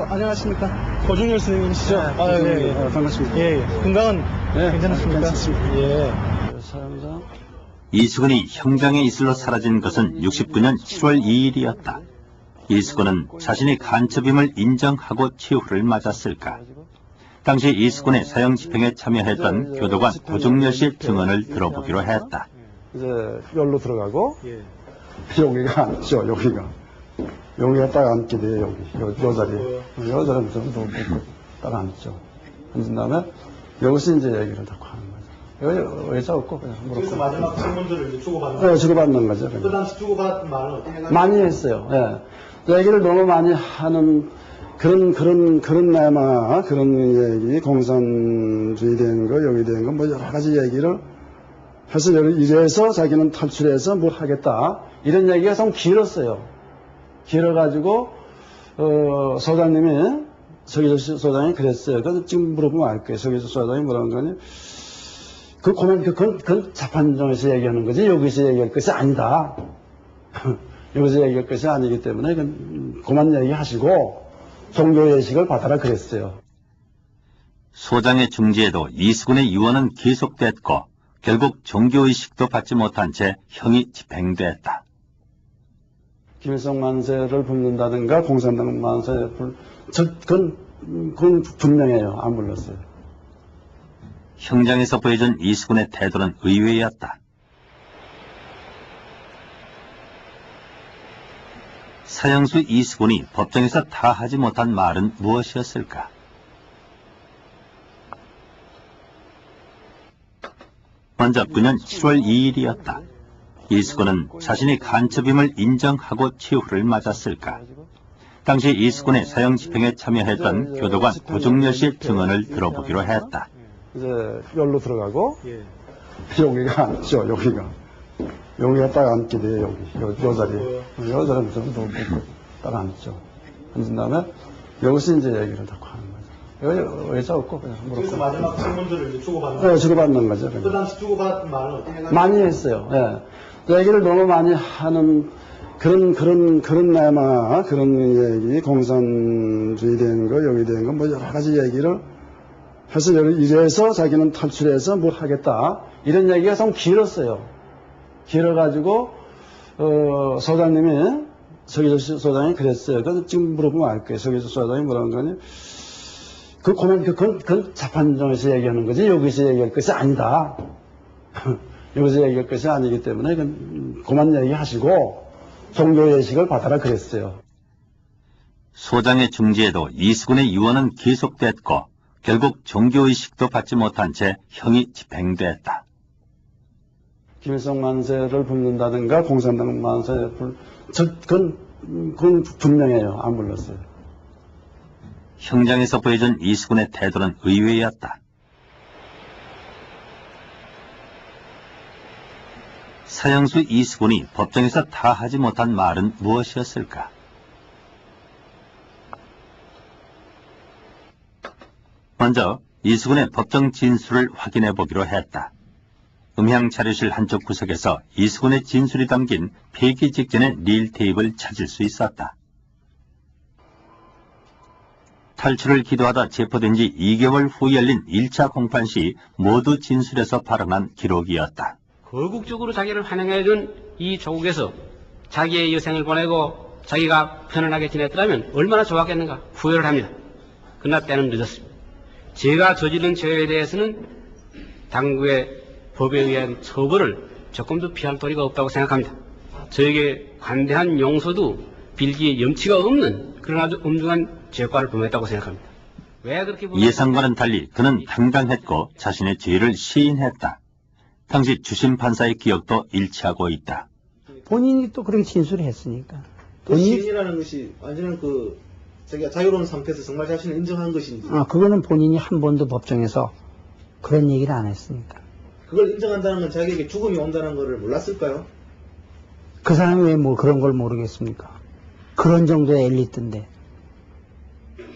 Speaker 5: 안녕하십니까. 고중열 선생님이시죠?
Speaker 8: 네, 반갑습니다.
Speaker 5: 예. 건강은 괜찮습니까?
Speaker 8: 괜찮습니다.
Speaker 5: 예.
Speaker 8: 사람상
Speaker 1: 이수근이 형장의 이슬로 사라진 것은 69년 7월 2일이었다. 이수근은 자신이 간첩임을 인정하고 최후를 맞았을까? 당시 이수근의 사형 집행에 참여했던 교도관 고중열 씨의 증언을 들어보기로 했다.
Speaker 17: 이제 열로 들어가고 여기가 앉죠. 여기가 딱 앉게 돼요. 요 자리에. 요 자리에 딱 앉죠. 앉은 다음에 여기서 이제 얘기를 다 하는 거죠. 의자 없고 그냥 물었고.
Speaker 5: 그래서 마지막 질문들을 이제 주고받는
Speaker 17: 네, 주고받는 거죠.
Speaker 5: 그 당시 주고받은 말은 어떻게 해가지고?
Speaker 17: 많이 했어요. 예. 얘기를 너무 많이 하는 그런 내마, 그런 얘기, 공산주의 된 거, 여기 된 거, 뭐 여러 가지 얘기를 해서 이래서 자기는 탈출해서 뭘 하겠다. 이런 얘기가 좀 길었어요. 길어가지고, 소장님이, 서기조 소장이 그랬어요. 그래서 지금 물어보면 알 거예요. 서기조 소장이 뭐라는 거니? 그건 재판정에서 얘기하는 거지, 여기서 얘기할 것이 아니다. 여기서 얘기할 것이 아니기 때문에, 그만 얘기하시고, 종교예식을 받아라 그랬어요.
Speaker 1: 소장의 중지에도 이수근의 유언은 계속됐고 결국 종교의식도 받지 못한 채 형이 집행됐다.
Speaker 17: 김일성 만세를 불른다든가 공산당 만세를 그건 분명해요. 안 불렀어요.
Speaker 1: 형장에서 보여준 이수근의 태도는 의외였다. 사형수 이수근이 법정에서 다 하지 못한 말은 무엇이었을까? 먼저 그년 7월 2일이었다. 이수근은 자신이 간첩임을 인정하고 최후를 맞았을까? 당시 이수근의 사형 집행에 참여했던 교도관 고종렬 씨의 증언을 들어보기로 했다.
Speaker 17: 이제 열로 들어가고 여기가 앉죠. 여기가 딱 앉게 돼요. 요 자리에. 요 자리에 딱 앉죠. 앉은 다음에 여기서 이제 얘기를 다 하는 거죠. 의자 없고 그냥
Speaker 5: 그래서 마지막 질문들을 이제 주고받는
Speaker 17: 거죠. 주고받는 거죠.
Speaker 5: 그 당시 주고받은 말은 어떻게 생각하세요?
Speaker 17: 많이 했어요. 예. 얘기를 너무 많이 하는 그런 내마, 그런 얘기, 공산주의 된 거, 여기 된 거, 뭐 여러 가지 얘기를 해서 이래서 자기는 탈출해서 뭘 하겠다. 이런 얘기가 좀 길었어요. 길어가지고, 소장님이, 서기조 소장이 그랬어요. 그래서 지금 물어보면 알 거예요. 서기조 소장이 뭐라는 거니? 그건 재판정에서 얘기하는 거지, 여기서 얘기할 것이 아니다. 여기서 얘기할 것이 아니기 때문에, 그만 얘기하시고, 종교예식을 받아라 그랬어요.
Speaker 1: 소장의 중지에도 이수근의 유언은 계속됐고 결국 종교의식도 받지 못한 채 형이 집행됐다.
Speaker 17: 김일성 만세를 불른다든가 공산당 만세를 그건 분명해요. 안 불렀어요.
Speaker 1: 형장에서 보여준 이수근의 태도는 의외였다. 사형수 이수근이 법정에서 다 하지 못한 말은 무엇이었을까? 먼저 이수근의 법정 진술을 확인해 보기로 했다. 음향 자료실 한쪽 구석에서 이수근의 진술이 담긴 폐기 직전의 릴 테이프를 찾을 수 있었다. 탈출을 기도하다 체포된 지 2개월 후 열린 1차 공판 시 모두 진술에서 발언한 기록이었다.
Speaker 15: 거국적으로 자기를 환영해준 이 조국에서 자기의 여생을 보내고 자기가 편안하게 지냈더라면 얼마나 좋았겠는가 후회를 합니다. 그러나 때는 늦었습니다. 제가 저지른 죄에 대해서는 당국의 법에 의한 처벌을 조금도 피할 도리가 없다고 생각합니다. 저에게 관대한 용서도 빌기에 염치가 없는 그런 아주 엄중한 죄과를 범했다고 생각합니다. 왜 그렇게
Speaker 1: 예상과는 달리 그는 당당했고 자신의 죄를 시인했다. 당시 주심 판사의 기억도 일치하고 있다.
Speaker 8: 본인이 또 그렇게 진술을 했으니까.
Speaker 5: 시인이라는 것이 완전한 자기가 자유로운 상태에서 정말 자신을 인정한 것인지.
Speaker 8: 그거는 본인이 한 번도 법정에서 그런 얘기를 안 했으니까.
Speaker 5: 그걸 인정한다는 건 자기에게 죽음이 온다는 것을 몰랐을까요?
Speaker 8: 그 사람이 왜 뭐 그런 걸 모르겠습니까? 그런 정도의 엘리트인데.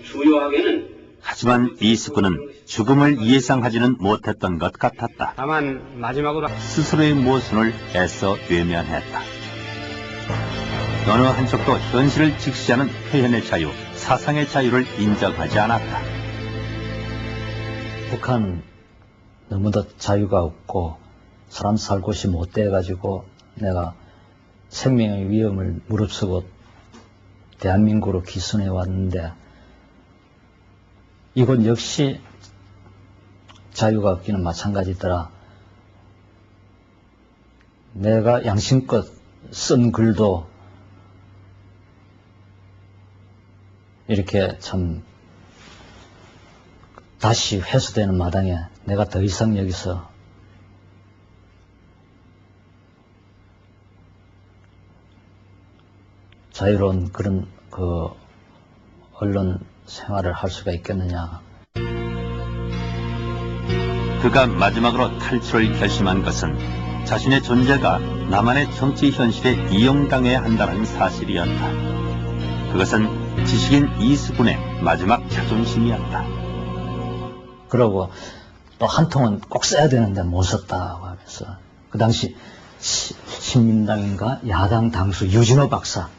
Speaker 15: 주요하게는
Speaker 1: 하지만 이수근은 죽음을 예상하지는 못했던 것 같았다.
Speaker 15: 다만 마지막으로
Speaker 1: 스스로의 모순을 애써 외면했다. 어느 한쪽도 현실을 직시하는 표현의 자유, 사상의 자유를 인정하지 않았다.
Speaker 13: 북한은 너무도 자유가 없고 사람 살 곳이 못 돼가지고 내가 생명의 위험을 무릅쓰고 대한민국으로 기선해 왔는데 이건 역시 자유가 없기는 마찬가지더라. 내가 양심껏 쓴 글도 이렇게 참 다시 회수되는 마당에 내가 더 이상 여기서 자유로운 그런 언론 생활을 할 수가 있겠느냐.
Speaker 1: 그가 마지막으로 탈출을 결심한 것은 자신의 존재가 남한의 정치 현실에 이용당해야 한다는 사실이었다. 그것은 지식인 이수근의 마지막 자존심이었다.
Speaker 13: 그러고 또 한 통은 꼭 써야 되는데 못 썼다고 하면서 그 당시 신민당인가 야당 당수 유진호 박사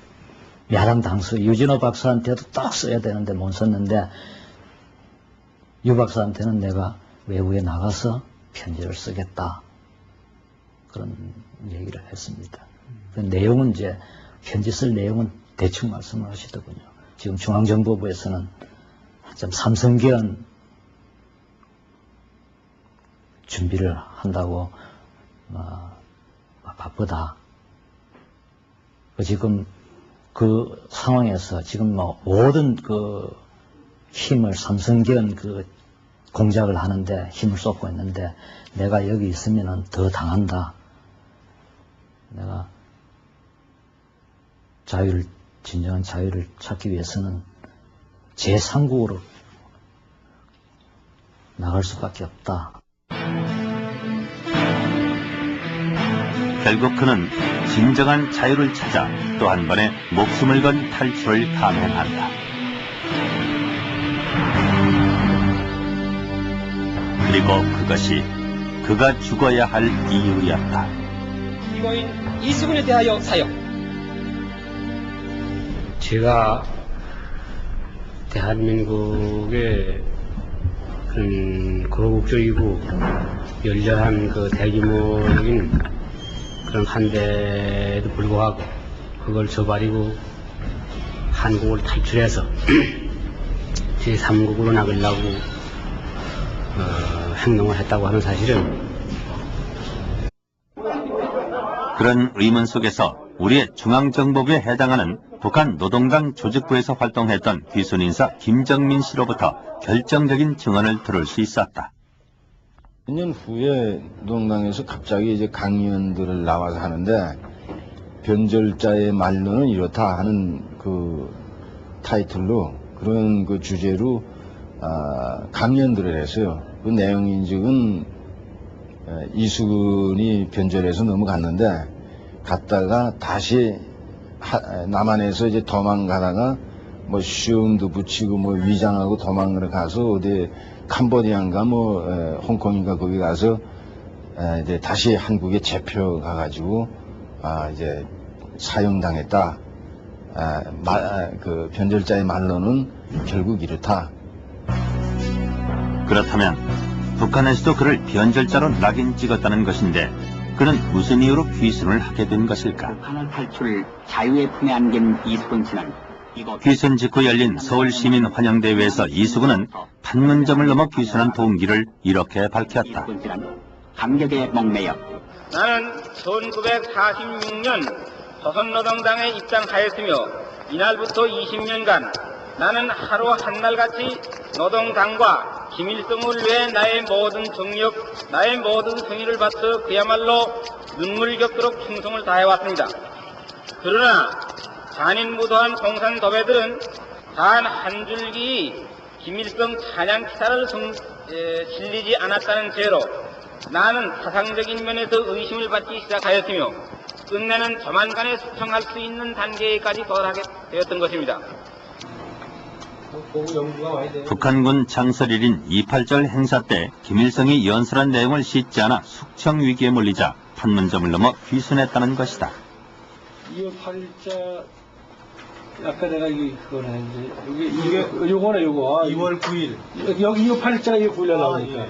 Speaker 13: 야당 당수 유진호 박사한테도 딱 써야 되는데 못 썼는데 유 박사한테는 내가 외부에 나가서 편지를 쓰겠다 그런 얘기를 했습니다. 그 내용은 이제 편지 쓸 내용은 대충 말씀을 하시더군요. 지금 중앙정보부에서는 좀 삼성계엄 준비를 한다고 바쁘다. 지금 그 상황에서 지금 모든 그 힘을 삼성계엄 그 공작을 하는데 힘을 쏟고 있는데 내가 여기 있으면 더 당한다. 내가 진정한 자유를 찾기 위해서는 제3국으로 나갈 수밖에 없다.
Speaker 1: 결국 그는 진정한 자유를 찾아 또 한 번의 목숨을 건 탈출을 감행한다. 그리고 그것이 그가 죽어야 할 이유였다.
Speaker 14: 피고인 이수근에 대하여 사형.
Speaker 15: 제가 대한민국의 그런 거국적이고 열렬한 그 대규모적인 그런 한데도 불구하고 그걸 저버리고 한국을 탈출해서 제3국으로 나가려고 행동을 했다고 하는 사실은
Speaker 1: 그런 의문 속에서 우리의 중앙정보부에 해당하는 북한 노동당 조직부에서 활동했던 귀순 인사 김정민 씨로부터 결정적인 증언을 들을 수 있었다.
Speaker 7: 몇 년 후에 노동당에서 갑자기 이제 강의원들을 나와서 하는데 변절자의 말로는 이렇다 하는 그 타이틀로 그런 그 주제로 강연들을 했어요. 그 내용인즉은 이수근이 변절해서 넘어갔는데 갔다가 다시 남한에서 이제 도망가다가 뭐 시험도 붙이고 뭐 위장하고 도망을 가서 어디 캄보디아인가 뭐 홍콩인가 거기 가서 이제 다시 한국에 잡혀가 가지고 이제 사형당했다. 그 변절자의 말로는 결국 이렇다.
Speaker 1: 그렇다면 북한에서도 그를 변절자로 낙인 찍었다는 것인데 그는 무슨 이유로 귀순을 하게 된 것일까?
Speaker 10: 북한을 탈출 자유의 품에 안긴 이수근 씨는
Speaker 1: 귀순 직후 열린 서울시민 환영대회에서 이수근은 판문점을 넘어 귀순한 동기를 이렇게 밝혔다.
Speaker 10: 감격에 목매여
Speaker 24: 나는 1946년 조선노동당에 입당하였으며 이날부터 20년간 나는 하루 한날같이 노동당과 김일성을 위해 나의 모든 정력, 나의 모든 성의를 바쳐 그야말로 눈물 겪도록 충성을 다해왔습니다. 그러나 잔인무도한 공산 도배들은 단 한 줄기 김일성 찬양 기사를 실리지 않았다는 죄로 나는 사상적인 면에서 의심을 받기 시작하였으며 끝내는 조만간에 수청할 수 있는 단계까지 도달하게 되었던 것입니다.
Speaker 1: 북한군 창설일인 28절 행사 때 김일성이 연설한 내용을 싣지 않아 숙청 위기에 몰리자 판문점을 넘어 귀순했다는 것이다.
Speaker 4: 2월 8일자 아까 내가 그걸 했는데 이게 요거네 요거 2월 9일 여기 2월 8일자가 2월 9일에 나오니까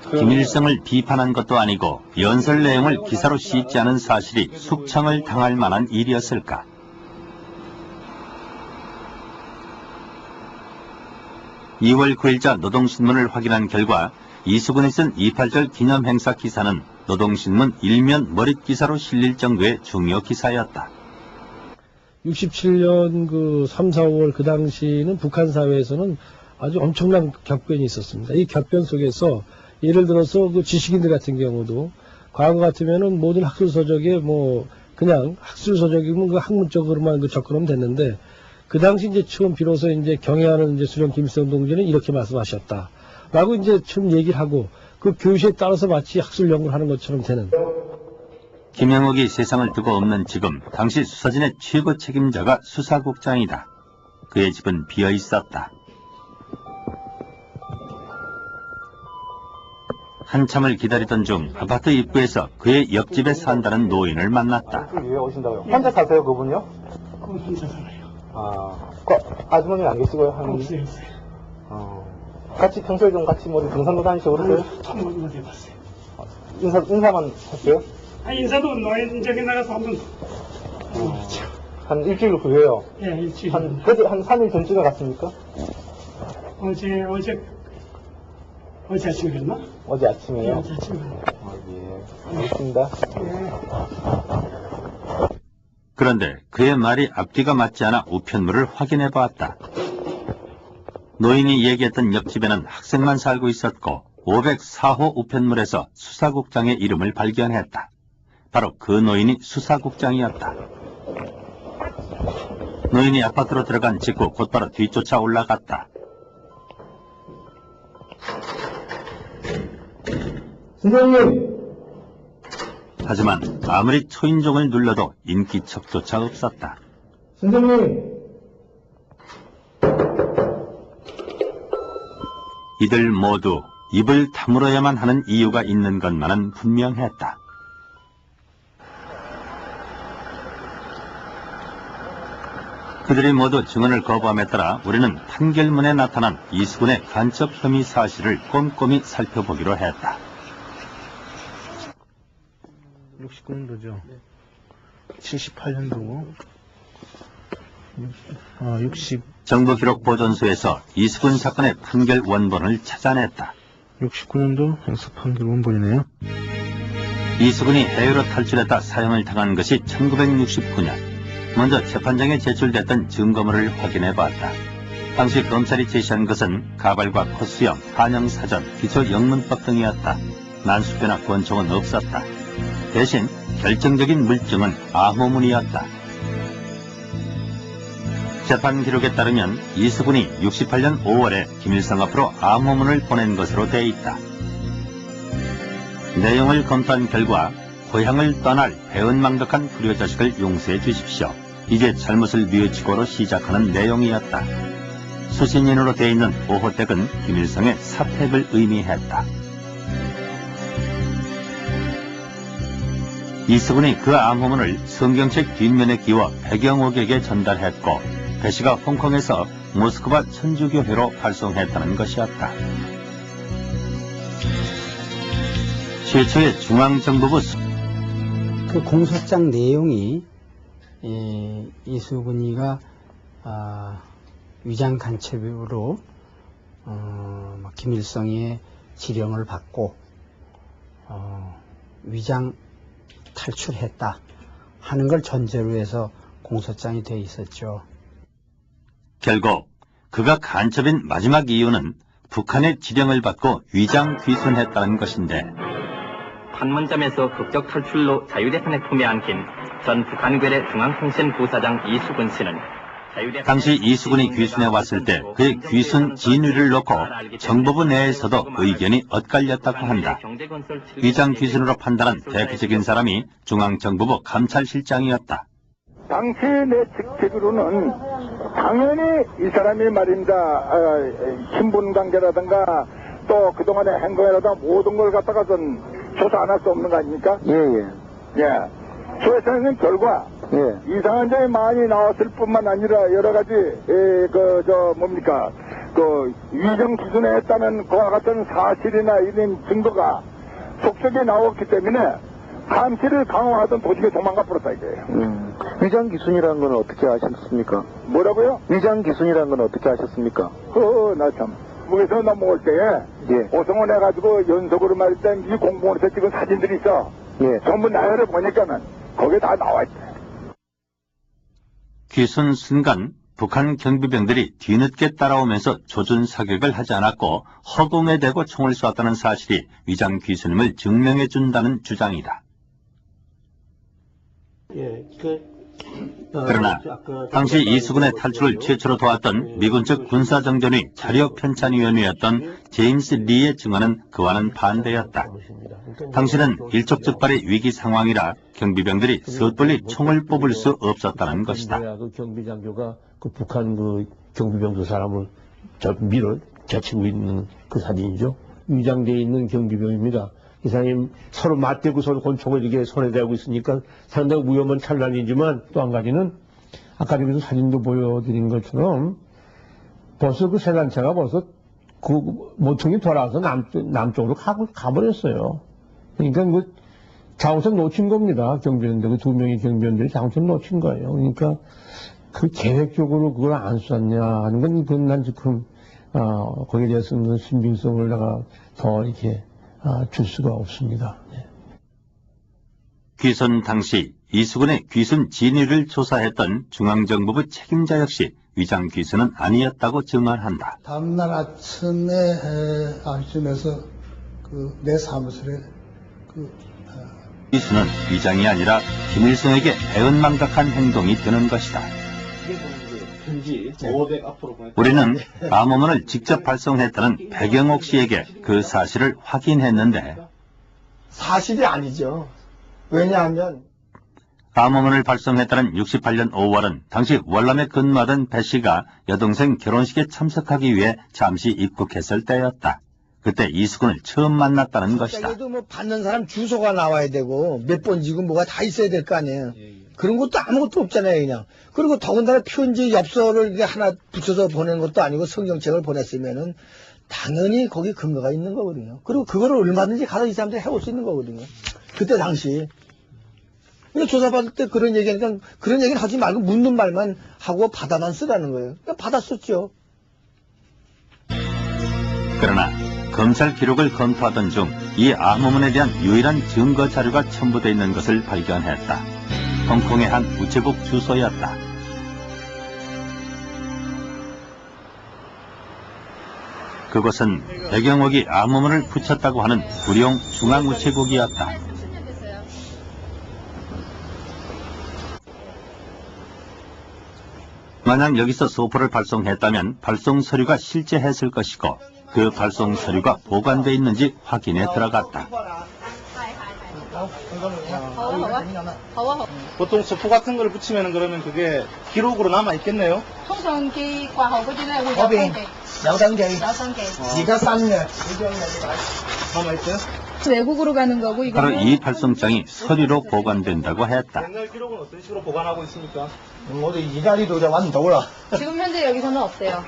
Speaker 1: 김일성을 비판한 것도 아니고 연설 내용을 기사로 싣지 않은 사실이 숙청을 당할 만한 일이었을까? (2월 9일자) 노동신문을 확인한 결과 이수근이 쓴 28절 기념행사 기사는 노동신문 일면 머릿 기사로 실릴 정도의 중요 기사였다.
Speaker 4: 67년 그 3, 4월 그 당시는 북한 사회에서는 아주 엄청난 격변이 있었습니다. 이 격변 속에서 예를 들어서 그 지식인들 같은 경우도 과거 같으면은 모든 학술서적에 뭐 그냥 학술서적이면 그 학문적으로만 그 접근하면 됐는데 그 당시 이제 처음 비로소 이제 경애하는 이제 수령 김일성 동지는 이렇게 말씀하셨다. 라고 이제 처음 얘기를 하고 그 교시에 따라서 마치 학술 연구를 하는 것처럼 되는.
Speaker 1: 김영옥이 세상을 두고 없는 지금 당시 수사진의 최고 책임자가 수사국장이다. 그의 집은 비어 있었다. 한참을 기다리던 중 아파트 입구에서 그의 옆집에 산다는 노인을 만났다.
Speaker 5: 왜 오신다고요? 혼자 사세요, 그분요?
Speaker 8: 그분 혼자 살아요.
Speaker 5: 아주머니 안 계시고요?
Speaker 8: 없어요.
Speaker 5: 같이 평소에 좀 같이 뭐 등산도 다니시고 그러세요?
Speaker 8: 한번 어디 봤어요.
Speaker 5: 인사만 했어요?
Speaker 8: 인사도 노인적에 나가서 한번.
Speaker 5: 한 일주일 후에요?
Speaker 8: 예, 일주일.
Speaker 5: 한 3일 전쯤에 갔습니까?
Speaker 8: 어제 아침에 갔나?
Speaker 5: 어제 아침에요?
Speaker 8: 예, 어제 아침에.
Speaker 5: 예. 알겠습니다.
Speaker 8: 예.
Speaker 1: 그런데 그의 말이 앞뒤가 맞지 않아 우편물을 확인해 보았다. 노인이 얘기했던 옆집에는 학생만 살고 있었고 504호 우편물에서 수사국장의 이름을 발견했다. 바로 그 노인이 수사국장이었다. 노인이 아파트로 들어간 직후 곧바로 뒤쫓아 올라갔다.
Speaker 11: 선생님!
Speaker 1: 하지만 아무리 초인종을 눌러도 인기척조차 없었다.
Speaker 11: 선생님!
Speaker 1: 이들 모두 입을 다물어야만 하는 이유가 있는 것만은 분명했다. 그들이 모두 증언을 거부함에 따라 우리는 판결문에 나타난 이수근의 간첩 혐의 사실을 꼼꼼히 살펴보기로 했다.
Speaker 22: 69년도죠. 78년도고. 60.
Speaker 1: 정부 기록 보존소에서 이수근 사건의 판결 원본을 찾아냈다.
Speaker 22: 69년도 형사 판결 원본이네요.
Speaker 1: 이수근이 해외로 탈출했다 사형을 당한 것이 1969년. 먼저 재판장에 제출됐던 증거물을 확인해봤다. 당시 검찰이 제시한 것은 가발과 코수염, 한영사전, 기초영문법 등이었다. 난수표나 권총은 없었다. 대신 결정적인 물증은 암호문이었다. 재판 기록에 따르면 이수근이 68년 5월에 김일성 앞으로 암호문을 보낸 것으로 돼 있다. 내용을 검토한 결과 고향을 떠날 배은망덕한 불효자식을 용서해 주십시오. 이제 잘못을 뉘우치고로 시작하는 내용이었다. 수신인으로 돼 있는 5호택은 김일성의 사택을 의미했다. 이수근이 그 암호문을 성경책 뒷면에 끼워 배경옥에게 전달했고 배시가 홍콩에서 모스크바 천주교회로 발송했다는 것이었다. 최초의 중앙정보부
Speaker 9: 그 공소장 내용이 이수근이가 위장 간첩으로 김일성의 지령을 받고 위장 탈출했다 하는 걸 전제로 해서 공소장이 되어 있었죠.
Speaker 1: 결국 그가 간첩인 마지막 이유는 북한의 지령을 받고 위장 귀순했다는 것인데
Speaker 2: 판문점에서 극적 탈출로 자유대선에 품에 안긴 전 북한괴뢰 중앙통신 부사장 이수근 씨는
Speaker 1: 당시 이수근이 귀순해 왔을 때 그의 귀순 진위를 놓고 정보부 내에서도 의견이 엇갈렸다고 한다. 위장 귀순으로 판단한 대표적인 사람이 중앙정보부 감찰실장이었다.
Speaker 20: 당시 내 직책으로는 당연히 이 사람이 말입니다. 신분관계라든가 또 그동안의 행동이라든가 모든 걸 갖다가 전 조사 안 할 수 없는 거 아닙니까? 예. 조사하는 결과 이상한 점이 많이 나왔을 뿐만 아니라 여러 가지 위정 기준에 했다는 그와 같은 사실이나 이런 증거가 속속에 나왔기 때문에 감시를 강화하던 도중에 도망가 버렸다 이거예요.
Speaker 18: 위장 기순이라는 건 어떻게 아셨습니까?
Speaker 20: 뭐라고요?
Speaker 18: 위장 기순이라는 건 어떻게 아셨습니까?
Speaker 20: 나 참. 북에서 넘어올 때에 오성원 해가지고 연속으로 말했던 이 공무원에서 찍은 사진들이 있어. 전부 나열을 보니까는 거기에 다 나와있대.
Speaker 1: 귀순 순간 북한 경비병들이 뒤늦게 따라오면서 조준 사격을 하지 않았고 허공에 대고 총을 쏘았다는 사실이 위장 귀순임을 증명해준다는 주장이다. 그러나 당시 이수근의 탈출을 최초로 도왔던 미군 측 군사정전위 자료편찬위원회였던 제임스 리의 증언은 그와는 반대였다. 당시는 일촉즉발의 위기 상황이라 경비병들이 섣불리 총을 뽑을 수 없었다는 것이다.
Speaker 12: 그 경비장교가 그 북한 그 경비병 사람을 밀어 제치고 있는 그 사진이죠. 위장되어 있는 경비병입니다. 이 사람이 서로 맞대고 서로 권총을 이렇게 손에 대고 있으니까 상당히 위험한 찬란이지만 또 한 가지는 아까 여기서 사진도 보여드린 것처럼 벌써 그 세단차가 벌써 그 모퉁이 돌아서 남쪽으로 가버렸어요. 그러니까 그 자원선 놓친 겁니다. 경비원들, 그 두 명의 경비원들이 자원선 놓친 거예요. 그러니까 그 계획적으로 그걸 안 쐈냐 하는 건 그건 난 지금 거기에 대해서는 신빙성을 내가 더 이렇게 줄 수가 없습니다.
Speaker 1: 귀순 당시 이수근의 귀순 진위를 조사했던 중앙정보부 책임자 역시 위장 귀순은 아니었다고 증언한다.
Speaker 8: 다음날 아침에 아침에서 내 사무실에
Speaker 1: 귀순은 위장이 아니라 김일성에게 배은망덕한 행동이 되는 것이다.
Speaker 5: 편지 500 앞으로 보냈다.
Speaker 1: 우리는 암호문을 직접 발송했다는 백영옥 씨에게 그 사실을 확인했는데
Speaker 6: 사실이 아니죠. 왜냐하면
Speaker 1: 암호문을 발송했다는 68년 5월은 당시 월남에 근무하던 배 씨가 여동생 결혼식에 참석하기 위해 잠시 입국했을 때였다. 그때 이수근을 처음 만났다는 것이다.
Speaker 6: 그때도 뭐 받는 사람 주소가 나와야 되고 몇 번지고 뭐가 다 있어야 될 거 아니에요. 그런 것도 아무것도 없잖아요, 그냥. 그리고 더군다나 편지 엽서를 하나 붙여서 보내는 것도 아니고 성경책을 보냈으면은 당연히 거기 근거가 있는 거거든요. 그리고 그거를 얼마든지 가서 이 사람들이 해올 수 있는 거거든요. 그때 당시. 근데 조사받을 때 그런 얘기하니까 그런 얘기는 하지 말고 묻는 말만 하고 받아만 쓰라는 거예요. 그러니까 받았었죠.
Speaker 1: 그러나 검찰 기록을 검토하던 중 이 암호문에 대한 유일한 증거 자료가 첨부되어 있는 것을 발견했다. 홍콩의 한 우체국 주소였다. 그곳은 백영옥이 암호문을 붙였다고 하는 구룡 중앙우체국이었다. 만약 여기서 소포를 발송했다면 발송 서류가 실제했을 것이고 그 발송 서류가 보관되어 있는지 확인에 들어갔다.
Speaker 5: 보통 소포 같은 걸 붙이면 그러면 그게 기록으로 남아 있겠네요.
Speaker 6: 네가 쌌네.
Speaker 5: 남아 있어요?
Speaker 16: 외국으로 가는 거고 이거
Speaker 1: 바로 이 발송장이 서류로 보관된다고 했다.
Speaker 5: 옛날 기록은 어떤 식으로 보관하고 있습니까?
Speaker 6: 어디 이 자리도 이제 완도라.
Speaker 16: 지금 현재 여기서는 없대요.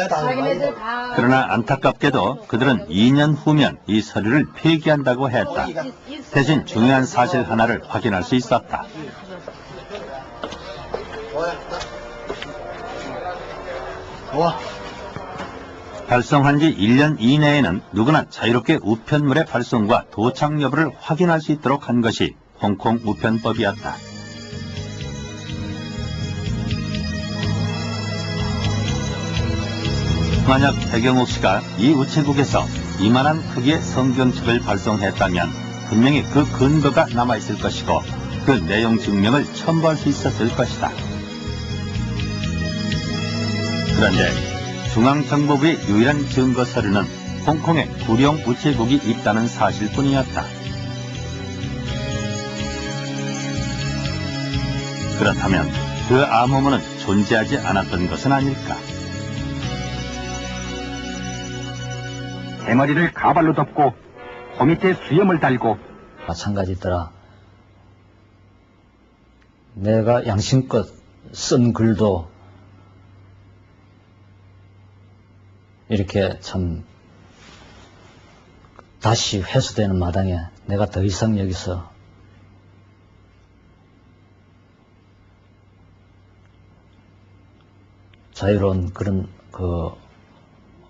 Speaker 16: 자기네들 다
Speaker 1: 그러나 안타깝게도 그들은 2년 후면 이 서류를 폐기한다고 했다. 대신 중요한 사실 하나를 확인할 수 있었다. 발송한 지 1년 이내에는 누구나 자유롭게 우편물의 발송과 도착 여부를 확인할 수 있도록 한 것이 홍콩 우편법이었다. 만약 백영옥 씨가 이 우체국에서 이만한 크기의 성경책을 발송했다면 분명히 그 근거가 남아있을 것이고 그 내용 증명을 첨부할 수 있었을 것이다. 그런데 중앙정보부의 유일한 증거 서류는 홍콩에 구룡 우체국이 있다는 사실뿐이었다. 그렇다면 그 암호문은 존재하지 않았던 것은 아닐까?
Speaker 19: 대머리를 가발로 덮고 코 밑에 수염을 달고
Speaker 13: 마찬가지더라. 내가 양심껏 쓴 글도 이렇게 참 다시 회수되는 마당에 내가 더 이상 여기서 자유로운 그런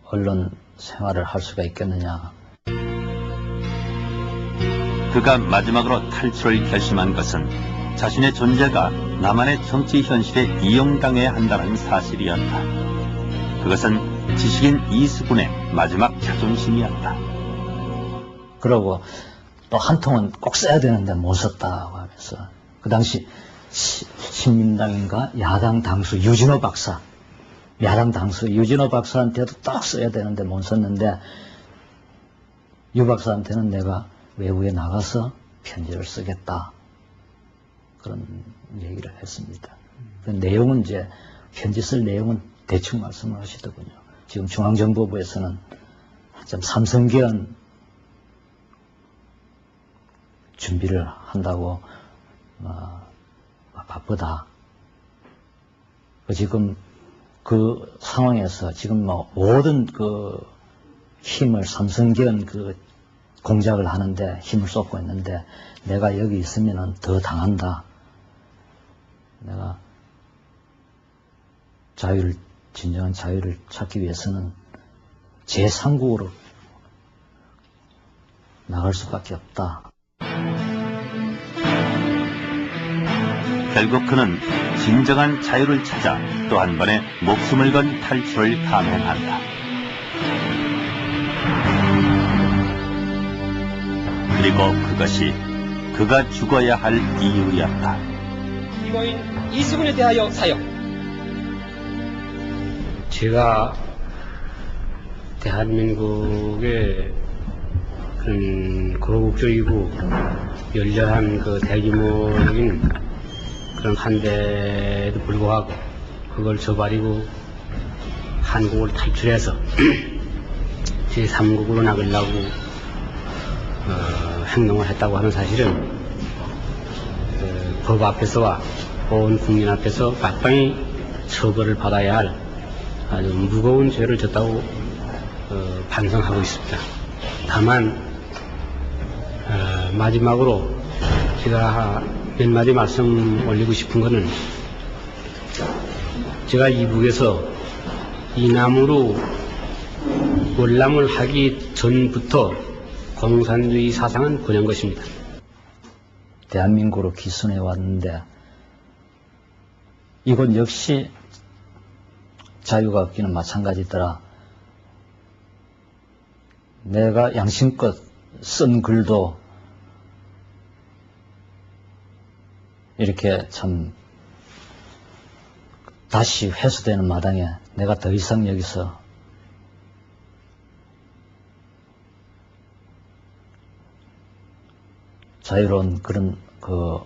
Speaker 13: 언론 생활을 할 수가 있겠느냐.
Speaker 1: 그가 마지막으로 탈출을 결심한 것은 자신의 존재가 남한의 정치 현실에 이용당해야 한다는 사실이었다. 그것은 지식인 이수근의 마지막 자존심이었다.
Speaker 13: 그러고 또 한 통은 꼭 써야 되는데 못 썼다고 하면서 그 당시 신민당인가 야당 당수 유진호 박사, 야당 당수 유진호 박사한테도 딱 써야 되는데 못 썼는데 유 박사한테는 내가 외부에 나가서 편지를 쓰겠다 그런 얘기를 했습니다. 그 내용은 이제 편지 쓸 내용은 대충 말씀을 하시더군요. 지금 중앙정보부에서는 좀 삼성계엄 준비를 한다고 바쁘다. 지금 그 상황에서 지금 모든 힘을 삼성계엄 공작을 하는데 힘을 쏟고 있는데 내가 여기 있으면 더 당한다. 내가 진정한 자유를 찾기 위해서는 제3국으로 나갈 수밖에 없다.
Speaker 1: 결국 그는 진정한 자유를 찾아 또 한 번의 목숨을 건 탈출을 감행한다. 그리고 그것이 그가 죽어야 할 이유였다.
Speaker 14: 피고인 이수근에 대하여 사형.
Speaker 15: 제가 대한민국의 그런 거국적이고 열렬한 그 대규모적인 그런 한데도 불구하고 그걸 저버리고 한국을 탈출해서 제3국으로 나가려고 행동을 했다고 하는 사실은 법 앞에서와 온 국민 앞에서 마땅히 처벌을 받아야 할 아주 무거운 죄를 졌다고 반성하고 있습니다. 다만 마지막으로 제가 몇 마디 말씀 올리고 싶은 것은 제가 이북에서 이남으로 월남을 하기 전부터 공산주의 사상은 그런 것입니다.
Speaker 13: 대한민국으로 기순해 왔는데 이건 역시 자유가 없기는 마찬가지더라. 내가 양심껏 쓴 글도 이렇게 참 다시 회수되는 마당에 내가 더 이상 여기서 자유로운 그런 그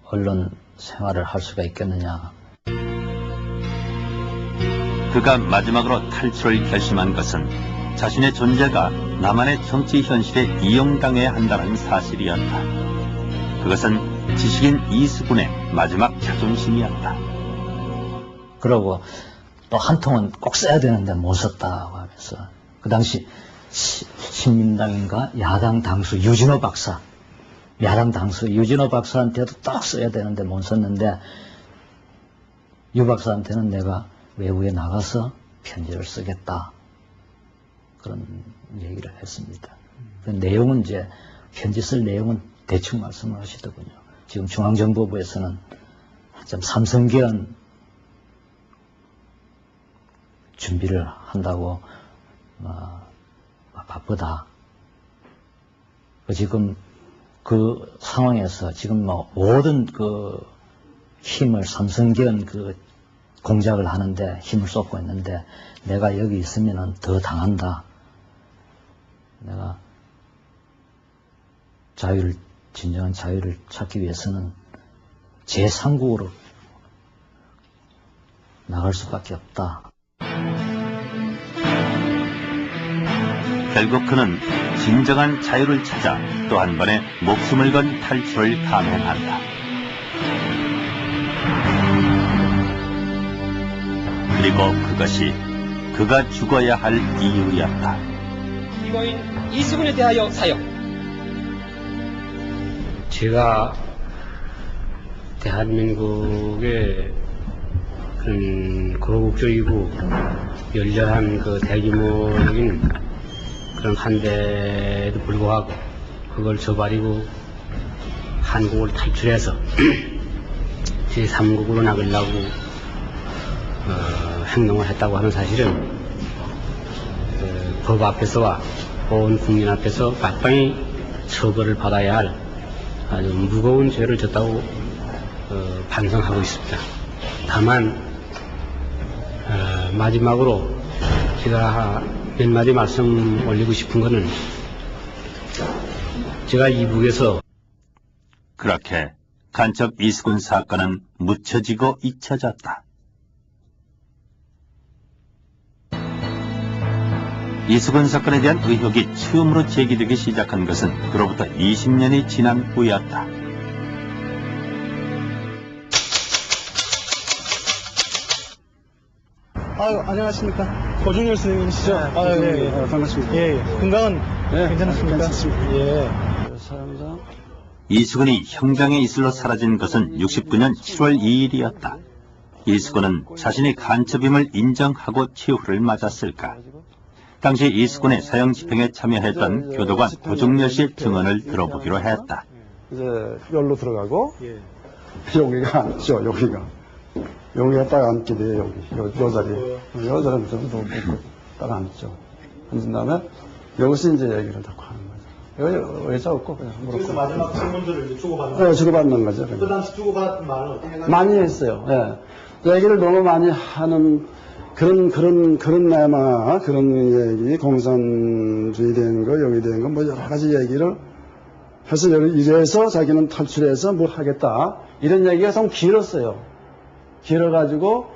Speaker 13: 언론 생활을 할 수가 있겠느냐.
Speaker 1: 그가 마지막으로 탈출을 결심한 것은 자신의 존재가 남한의 정치 현실에 이용당해야 한다는 사실이었다. 그것은 지식인 이수근의 마지막 자존심이었다.
Speaker 13: 그러고 또 한 통은 꼭 써야 되는데 못 썼다고 하면서 그 당시 신민당인가 야당 당수 유진호 박사, 야당 당수 유진호 박사한테도 딱 써야 되는데 못 썼는데 유 박사한테는 내가 외부에 나가서 편지를 쓰겠다 그런 얘기를 했습니다. 그 내용은 이제 편지 쓸 내용은 대충 말씀을 하시더군요. 지금 중앙정보부에서는 좀 삼성계엄 준비를 한다고 바쁘다. 지금 그 상황에서 지금 모든 그 힘을 삼성계엄 그 공작을 하는데 힘을 쏟고 있는데 내가 여기 있으면 더 당한다. 내가 자유를 진정한 자유를 찾기 위해서는 제3국으로 나갈 수밖에 없다.
Speaker 1: 결국 그는 진정한 자유를 찾아 또 한 번의 목숨을 건 탈출을 감행한다. 그리고 그것이 그가 죽어야 할 이유였다.
Speaker 14: 피고인 이수근에 대하여 사형.
Speaker 15: 제가 대한민국의 그런 거국적이고 열렬한 그 대규모적인 그런 한데도 불구하고 그걸 저버리고 한국을 탈출해서 제3국으로 나가려고 행동을 했다고 하는 사실은 법 앞에서와 온 국민 앞에서 마땅히 처벌을 받아야 할 아주 무거운 죄를 졌다고 반성하고 있습니다. 다만 마지막으로 제가 몇 마디 말씀 올리고 싶은 것은 제가 이북에서
Speaker 1: 그렇게 간첩 이수근 사건은 묻혀지고 잊혀졌다. 이수근 사건에 대한 의혹이 처음으로 제기되기 시작한 것은 그로부터 20년이 지난 후였다.
Speaker 5: 아유, 안녕하십니까. 고중열 선생님이시죠?
Speaker 8: 네,
Speaker 5: 아유,
Speaker 8: 예, 예. 반갑습니다.
Speaker 5: 예, 예. 건강은 괜찮으십니까?
Speaker 8: 괜찮습니다.
Speaker 5: 예.
Speaker 8: 사람상
Speaker 1: 이수근이 형장의 이슬로 사라진 것은 69년 7월 2일이었다. 이수근은 자신이 간첩임을 인정하고 최후를 맞았을까? 당시 이수근의 사형 집행에 참여했던 교도관 고중열 씨의 증언을 들어보기로 했다.
Speaker 3: 이제 열로 들어가고 여기가 저 여기가 여기가 딱 앉게 돼요, 여기. 요 자리에. 요 자리에 딱 앉죠. 앉은 다음에, 여기서 이제 얘기를 딱 하는 거죠. 여기 의자 없고, 그냥 물었고.
Speaker 5: 그래서 마지막 질문들을 이제 주고받는
Speaker 3: 네, 주고받는 거죠.
Speaker 5: 그 당시 주고받은 말은 어떻게 해가지고?
Speaker 3: 많이 했어요. 예. 얘기를 너무 많이 하는, 그런 내마, 그런 얘기, 공산주의 된 거, 여기 된 거, 뭐 여러 가지 얘기를 해서 이래서 자기는 탈출해서 뭘 하겠다. 이런 얘기가 좀 길었어요. 길어가지고,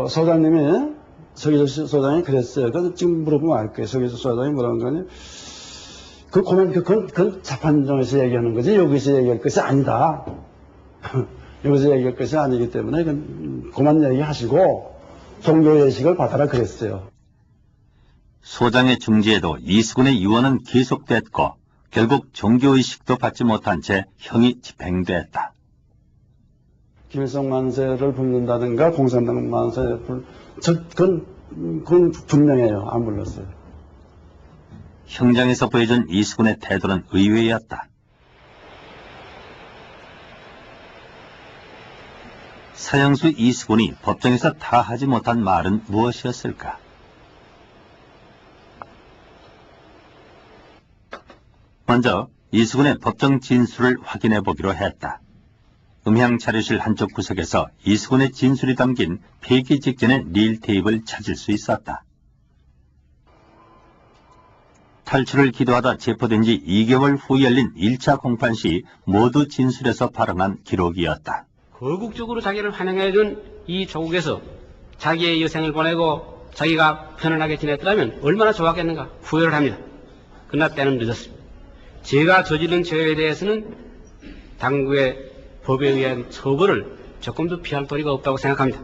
Speaker 3: 소장님이, 서기조 소장이 그랬어요. 그래서 지금 물어보면 알 거예요. 서기조 소장이 뭐라는 거니? 그건 재판정에서 얘기하는 거지, 여기서 얘기할 것이 아니다. 여기서 얘기할 것이 아니기 때문에, 그만 얘기하시고, 종교예식을 받아라 그랬어요.
Speaker 1: 소장의 중지에도 이수근의 유언은 계속됐고 결국 종교의식도 받지 못한 채 형이 집행됐다.
Speaker 3: 김일성 만세를 불른다든가 공산당 만세를 그건 분명해요. 안 불렀어요.
Speaker 1: 형장에서 보여준 이수근의 태도는 의외였다. 사형수 이수근이 법정에서 다 하지 못한 말은 무엇이었을까? 먼저 이수근의 법정 진술을 확인해 보기로 했다. 음향 자료실 한쪽 구석에서 이수근의 진술이 담긴 폐기 직전의 릴 테이프를 찾을 수 있었다. 탈출을 기도하다 체포된 지 2개월 후 열린 1차 공판 시 모두 진술에서 발언한 기록이었다.
Speaker 15: 거국적으로 자기를 환영해준 이 조국에서 자기의 여생을 보내고 자기가 편안하게 지냈더라면 얼마나 좋았겠는가 후회를 합니다. 그러나 때는 늦었습니다. 제가 저지른 죄에 대해서는 당국의 법에 의한 처벌을 조금도 피할 도리가 없다고 생각합니다.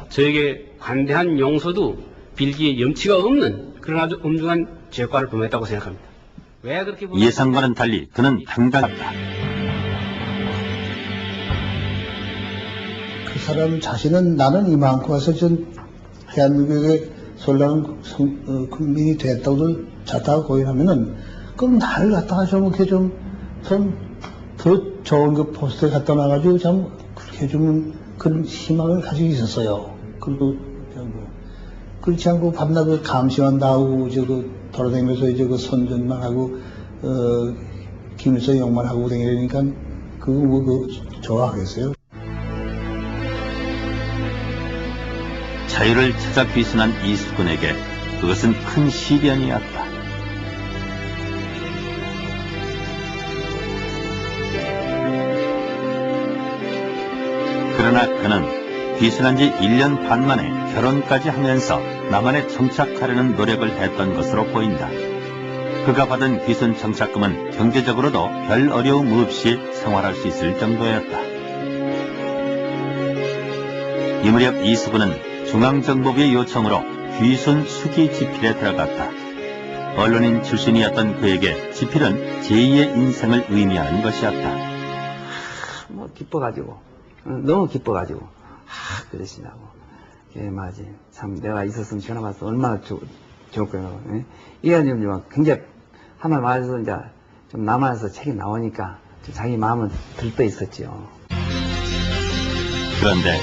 Speaker 15: 저에게 관대한 용서도 빌기에 염치가 없는 그런 아주 엄중한 죄과를 범했다고 생각합니다. 왜 그렇게
Speaker 1: 예상과는 달리 그는 당당했다.
Speaker 8: 그 사람 자신은 나는 이만큼 와서 전 대한민국의 선량한 국민이 됐다고 자타가 고인하면은 그럼 나를 갖다가 좀 이렇게 좀 더 좋은 그 포스트에 갖다 놔가지고 참 그렇게 좀 그런 희망을 가지고 있었어요. 그리고 그렇지 않고 밤낮 감시만 하고 저거 돌아다니면서 저거 선전만 하고 김일성 욕만 하고 다니니까 그거 뭐 좋아하겠어요.
Speaker 1: 자유를 찾아 귀순한 이수근에게 그것은 큰 시련이었다. 그러나 그는 귀순한 지 1년 반 만에 결혼까지 하면서 남한에 정착하려는 노력을 했던 것으로 보인다. 그가 받은 귀순 정착금은 경제적으로도 별 어려움 없이 생활할 수 있을 정도였다. 이 무렵 이수근은 중앙정보부의 요청으로 귀순 수기 집필에 들어갔다. 언론인 출신이었던 그에게 집필은 제2의 인생을 의미하는 것이었다.
Speaker 17: 기뻐가지고 너무 기뻐가지고 그러시냐고. 예, 맞지. 참 내가 있었으면 전화 왔어 얼마나 좋을 거예요. 예? 이게 좀 굉장히 한말 말해서 이제 좀 남아서 책이 나오니까 좀 자기 마음은 들떠 있었지요.
Speaker 1: 그런데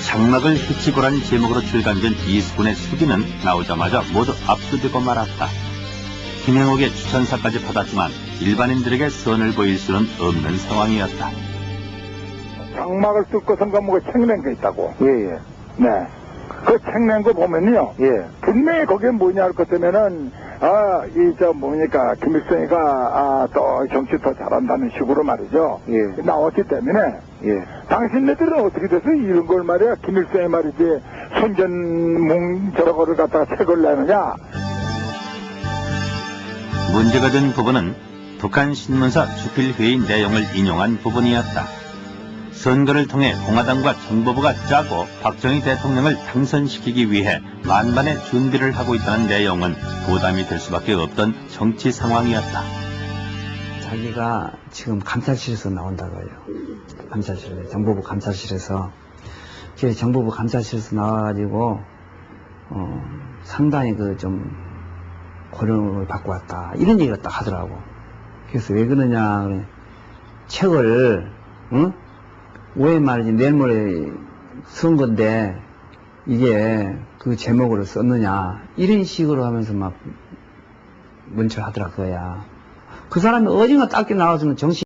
Speaker 1: 장막을 해치고란 제목으로 출간된 이수근의 수기는 나오자마자 모두 압수되고 말았다. 김행옥의 추천사까지 받았지만 일반인들에게 선을 보일 수는 없는 상황이었다.
Speaker 20: 장막을 뜯고 선거 뭐 책 낸 게 있다고. 예. 네. 그 책 낸 거 보면요. 예. 분명히 거기에 뭐냐 할 것 때문에는 뭡니까 김일성이가 또 정치 더 잘한다는 식으로 말이죠. 예. 나왔기 때문에. 예. 당신네들은 어떻게 돼서 이런 걸 말이야 김일성이 말이지 손전문 저런 거를 갖다가 책을 내느냐.
Speaker 1: 문제가 된 부분은 북한 신문사 주필회의 내용을 인용한 부분이었다. 선거를 통해 공화당과 정보부가 짜고 박정희 대통령을 당선시키기 위해 만반의 준비를 하고 있다는 내용은 부담이 될 수밖에 없던 정치 상황이었다.
Speaker 17: 자기가 지금 감찰실에서 나온다고 해요. 감찰실에, 정보부 감찰실에서. 정보부 감찰실에서 나와가지고 상당히 좀 고령을 받고 왔다. 이런 얘기가 딱 하더라고. 그래서 왜 그러냐. 책을 왜 말이지 내일 모레 선거인데 이게 그 제목으로 썼느냐 이런 식으로 하면서 막 문철하더라 그거야. 그 사람이 어딘가 닦게 나와서는 정신